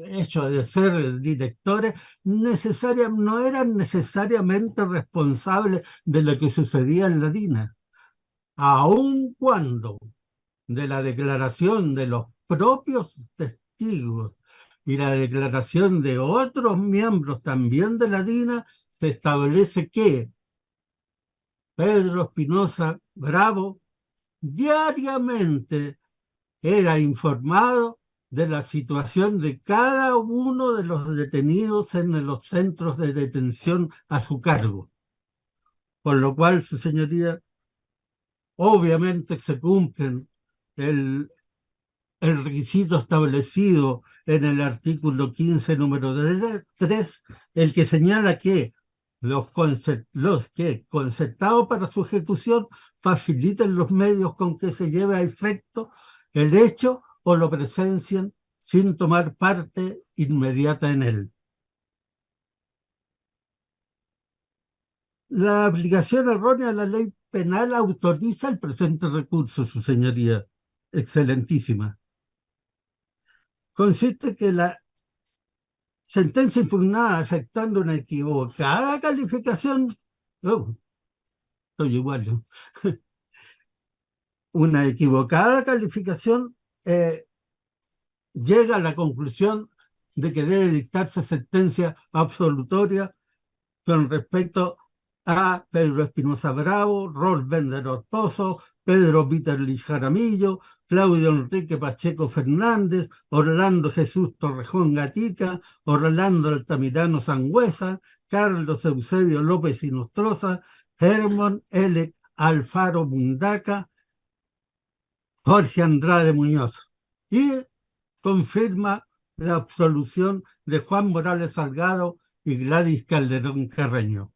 hecho de ser directores, no eran necesariamente responsables de lo que sucedía en la DINA, aun cuando de la declaración de los propios testigos y la declaración de otros miembros también de la DINA, se establece que Pedro Espinosa Bravo diariamente era informado de la situación de cada uno de los detenidos en los centros de detención a su cargo. Por lo cual, su señoría, obviamente se cumplen el requisito establecido en el artículo 15, número 3, el que señala que los que, concertados para su ejecución, faciliten los medios con que se lleve a efecto el hecho o lo presencien sin tomar parte inmediata en él. La aplicación errónea de la ley penal autoriza el presente recurso, su señoría excelentísima. Consiste que la sentencia impugnada afectando una equivocada calificación, estoy igual yo, una equivocada calificación llega a la conclusión de que debe dictarse sentencia absolutoria con respecto a Pedro Espinosa Bravo, Rolf Bender Orpozo, Pedro Viterlich Jaramillo, Claudio Enrique Pacheco Fernández, Orlando Jesús Torrejón Gatica, Orlando Altamirano Sangüesa, Carlos Eusebio López Inostroza, Hermon Elec Alfaro Mundaca, Jorge Andrade Muñoz. Y confirma la absolución de Juan Morales Salgado y Gladys Calderón Carreño.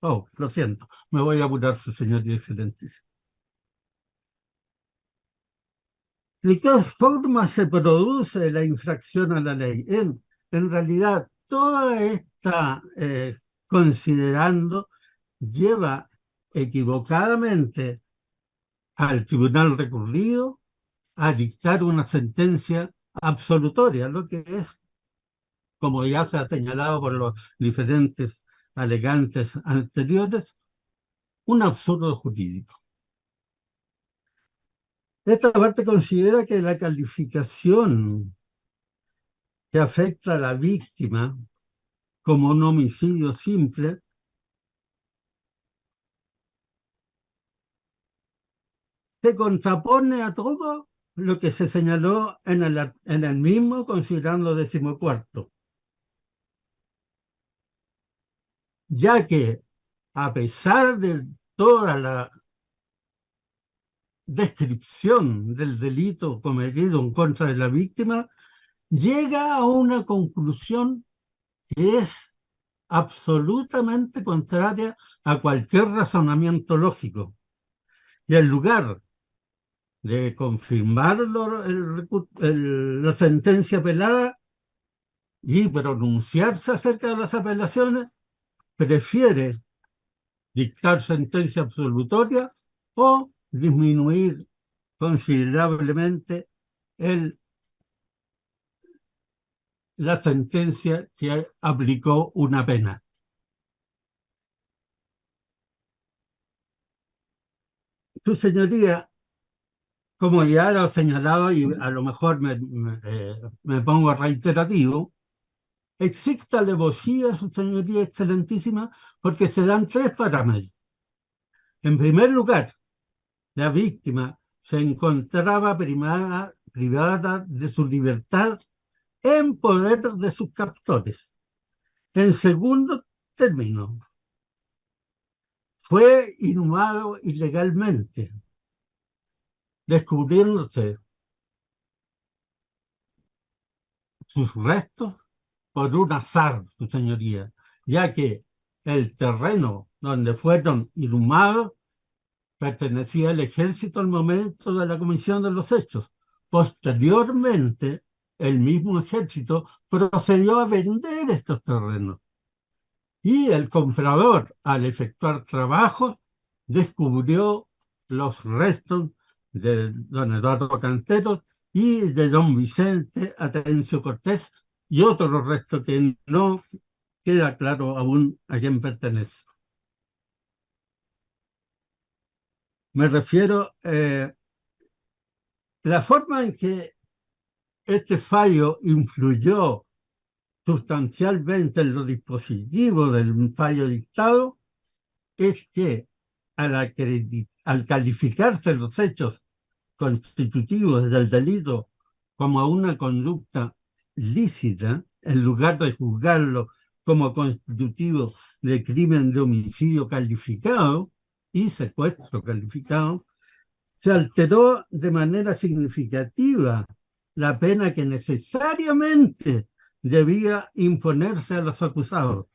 Oh, lo siento, me voy a apurar, su señoría excelentísima. ¿De qué forma se produce la infracción a la ley? En realidad, toda esta considerando lleva equivocadamente al tribunal recurrido a dictar una sentencia absolutoria, lo que es, como ya se ha señalado por los diferentes alegantes anteriores, un absurdo jurídico. Esta parte considera que la calificación que afecta a la víctima como un homicidio simple se contrapone a todo lo que se señaló en el mismo considerando 14º, ya que a pesar de toda la descripción del delito cometido en contra de la víctima, llega a una conclusión que es absolutamente contraria a cualquier razonamiento lógico. Y en lugar de confirmar la sentencia apelada y pronunciarse acerca de las apelaciones, prefiere dictar sentencia absolutoria o disminuir considerablemente la sentencia que aplicó una pena. Su señoría, como ya lo he señalado y a lo mejor me pongo reiterativo, existe alevosía, su señoría excelentísima, porque se dan 3 parámetros. En primer lugar, la víctima se encontraba privada de su libertad en poder de sus captores. En segundo término, fue inhumado ilegalmente, descubriéndose sus restos por un azar, su señoría, ya que el terreno donde fueron inhumados pertenecía al ejército al momento de la comisión de los hechos. Posteriormente, el mismo ejército procedió a vender estos terrenos. Y el comprador, al efectuar trabajos, descubrió los restos de don Eduardo Canteros y de don Vicente Atencio Cortés y otros restos que no queda claro aún a quién pertenece. Me refiero a la forma en que este fallo influyó sustancialmente en los dispositivos del fallo dictado, es que al calificarse los hechos constitutivos del delito como una conducta lícita, en lugar de juzgarlo como constitutivo de crimen de homicidio calificado y secuestro calificado, se alteró de manera significativa la pena que necesariamente debía imponerse a los acusados.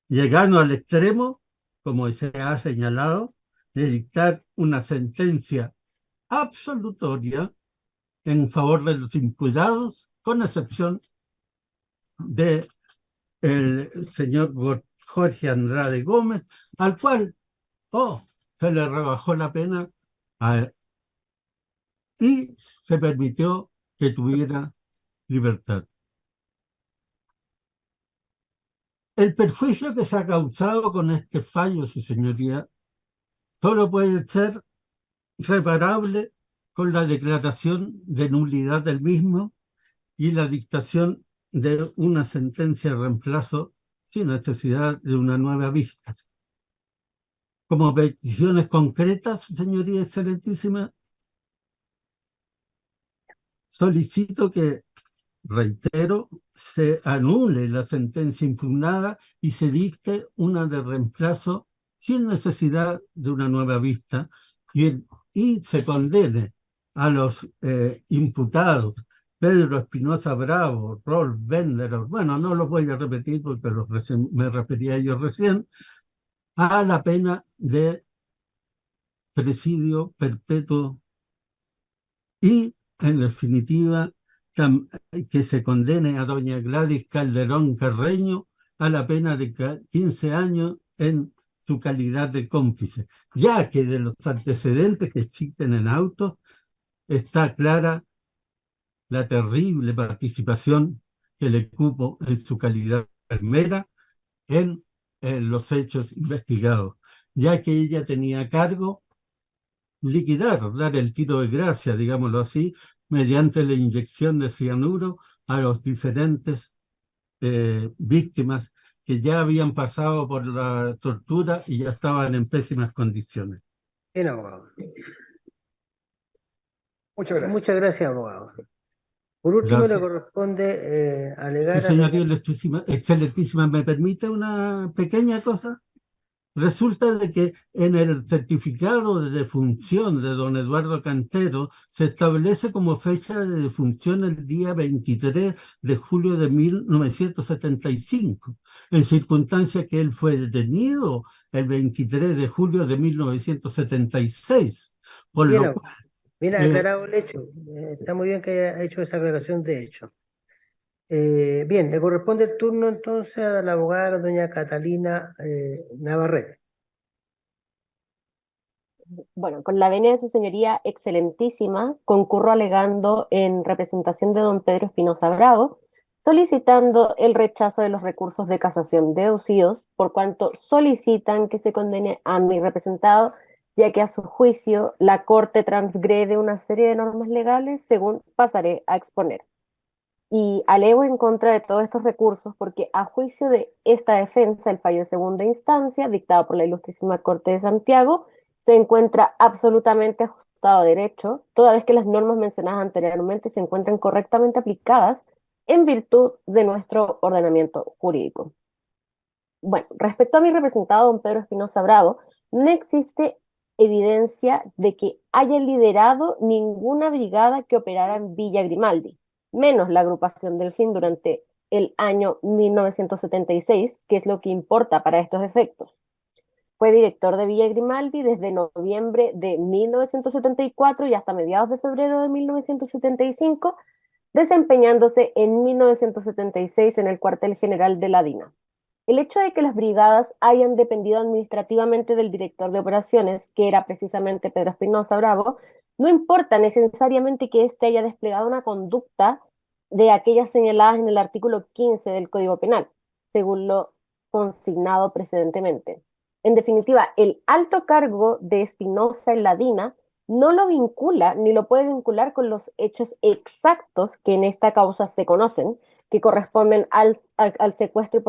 llegando al extremo, como se ha señalado, de dictar una sentencia absolutoria en favor de los imputados, con excepción de el señor Jorge Andrade Gómez, al cual se le rebajó la pena y se permitió que tuviera libertad. El perjuicio que se ha causado con este fallo, su señoría, solo puede ser reparable con la declaración de nulidad del mismo y la dictación de una sentencia de reemplazo sin necesidad de una nueva vista. Como peticiones concretas, señoría excelentísima, solicito que, reitero, se anule la sentencia impugnada y se dicte una de reemplazo sin necesidad de una nueva vista y se condene a los imputados Pedro Espinosa Bravo, Rolf Bender, bueno, no los voy a repetir porque me refería a ellos recién, a la pena de presidio perpetuo y, en definitiva, que se condene a doña Gladys Calderón Carreño a la pena de 15 años en su calidad de cómplice, ya que de los antecedentes que existen en autos está clara la terrible participación que le cupo en su calidad de enfermera en los hechos investigados, ya que ella tenía a cargo liquidar, dar el tiro de gracia, digámoslo así, mediante la inyección de cianuro a los diferentes víctimas que ya habían pasado por la tortura y ya estaban en pésimas condiciones. Bien, abogado. Muchas gracias. Muchas gracias, abogado. Por último, Gracias. le corresponde Su alegar a señoría excelentísima, ¿me permite una pequeña cosa? Resulta de que en el certificado de defunción de don Eduardo Cantero se establece como fecha de defunción el día 23 de julio de 1975, en circunstancia que él fue detenido el 23 de julio de 1976, por bien, lo abogado. Bien aclarado el hecho. Está muy bien que haya hecho esa aclaración de hecho. Bien, le corresponde el turno entonces a la abogada doña Catalina Navarrete. Bueno, con la venia de su señoría excelentísima, concurro alegando en representación de don Pedro Espinosa Bravo, solicitando el rechazo de los recursos de casación deducidos, por cuanto solicitan que se condene a mi representado, ya que a su juicio la Corte transgrede una serie de normas legales, según pasaré a exponer. Y alego en contra de todos estos recursos porque a juicio de esta defensa, el fallo de segunda instancia, dictado por la Ilustrísima Corte de Santiago, se encuentra absolutamente ajustado a derecho, toda vez que las normas mencionadas anteriormente se encuentran correctamente aplicadas en virtud de nuestro ordenamiento jurídico. Bueno, respecto a mi representado, don Pedro Espinosa Bravo, no existe evidencia de que haya liderado ninguna brigada que operara en Villa Grimaldi, menos la agrupación Delfín durante el año 1976, que es lo que importa para estos efectos. Fue director de Villa Grimaldi desde noviembre de 1974 y hasta mediados de febrero de 1975, desempeñándose en 1976 en el cuartel general de la DINA. El hecho de que las brigadas hayan dependido administrativamente del director de operaciones, que era precisamente Pedro Espinosa Bravo, no importa necesariamente que éste haya desplegado una conducta de aquellas señaladas en el artículo 15 del Código Penal, según lo consignado precedentemente. En definitiva, el alto cargo de Espinosa en la DINA no lo vincula ni lo puede vincular con los hechos exactos que en esta causa se conocen, que corresponden al secuestro y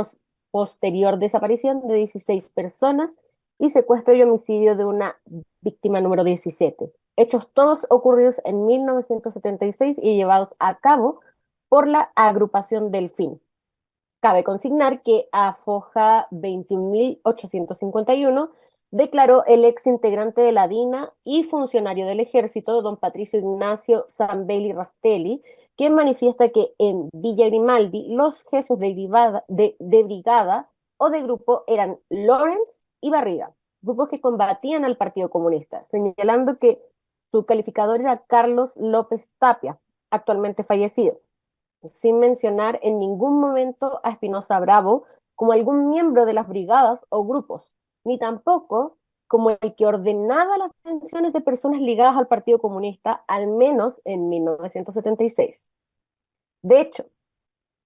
posterior desaparición de 16 personas y secuestro y homicidio de una víctima número 17. Hechos todos ocurridos en 1976 y llevados a cabo por la agrupación Delfín. Cabe consignar que a foja 21.851 declaró el ex integrante de la DINA y funcionario del ejército, don Patricio Ignacio Zambelli Rastelli, quien manifiesta que en Villa Grimaldi los jefes de brigada o de grupo eran Lawrence y Barriga, grupos que combatían al Partido Comunista, señalando que su calificador era Carlos López Tapia, actualmente fallecido, sin mencionar en ningún momento a Espinosa Bravo como algún miembro de las brigadas o grupos, ni tampoco como el que ordenaba las detenciones de personas ligadas al Partido Comunista, al menos en 1976. De hecho,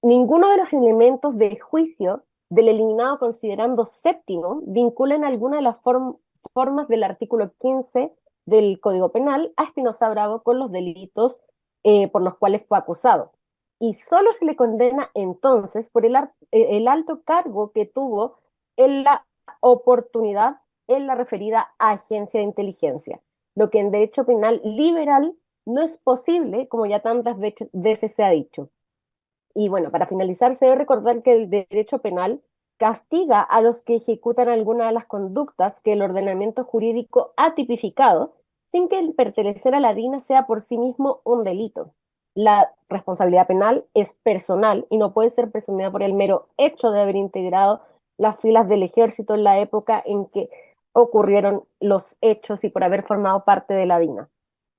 ninguno de los elementos de juicio del eliminado considerando séptimo vinculan alguna de las formas del artículo 15 del Código Penal a Espinosa Bravo con los delitos por los cuales fue acusado. Y solo se le condena entonces por el alto cargo que tuvo en la oportunidad en la referida agencia de inteligencia, lo que en derecho penal liberal no es posible, como ya tantas veces se ha dicho. Y bueno, para finalizar, se debe recordar que el derecho penal castiga a los que ejecutan alguna de las conductas que el ordenamiento jurídico ha tipificado, sin que el pertenecer a la DINA sea por sí mismo un delito. La responsabilidad penal es personal y no puede ser presumida por el mero hecho de haber integrado las filas del ejército en la época en que ocurrieron los hechos y por haber formado parte de la DINA.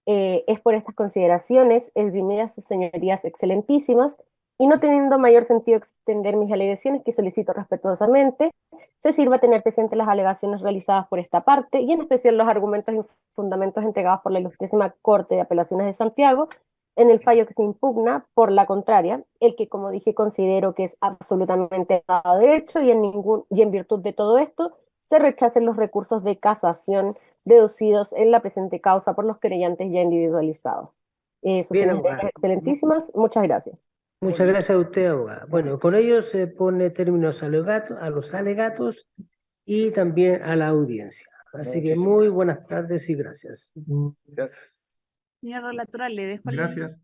Es por estas consideraciones esgrimidas sus señorías excelentísimas y no teniendo mayor sentido extender mis alegaciones, que solicito respetuosamente se sirva tener presentes las alegaciones realizadas por esta parte y en especial los argumentos y fundamentos entregados por la Ilustrísima Corte de Apelaciones de Santiago en el fallo que se impugna por la contraria, el que, como dije, considero que es absolutamente dado derecho y en virtud de todo esto se rechacen los recursos de casación deducidos en la presente causa por los querellantes ya individualizados. Sus Bien, señorías abogada. excelentísimas, muchas gracias. Muchas gracias a usted, abogada. Bueno, con ello se pone términos a los alegatos y también a la audiencia. Así que Muchísimas muy gracias. buenas tardes y gracias. Gracias. Señor relatora, le dejo el Gracias.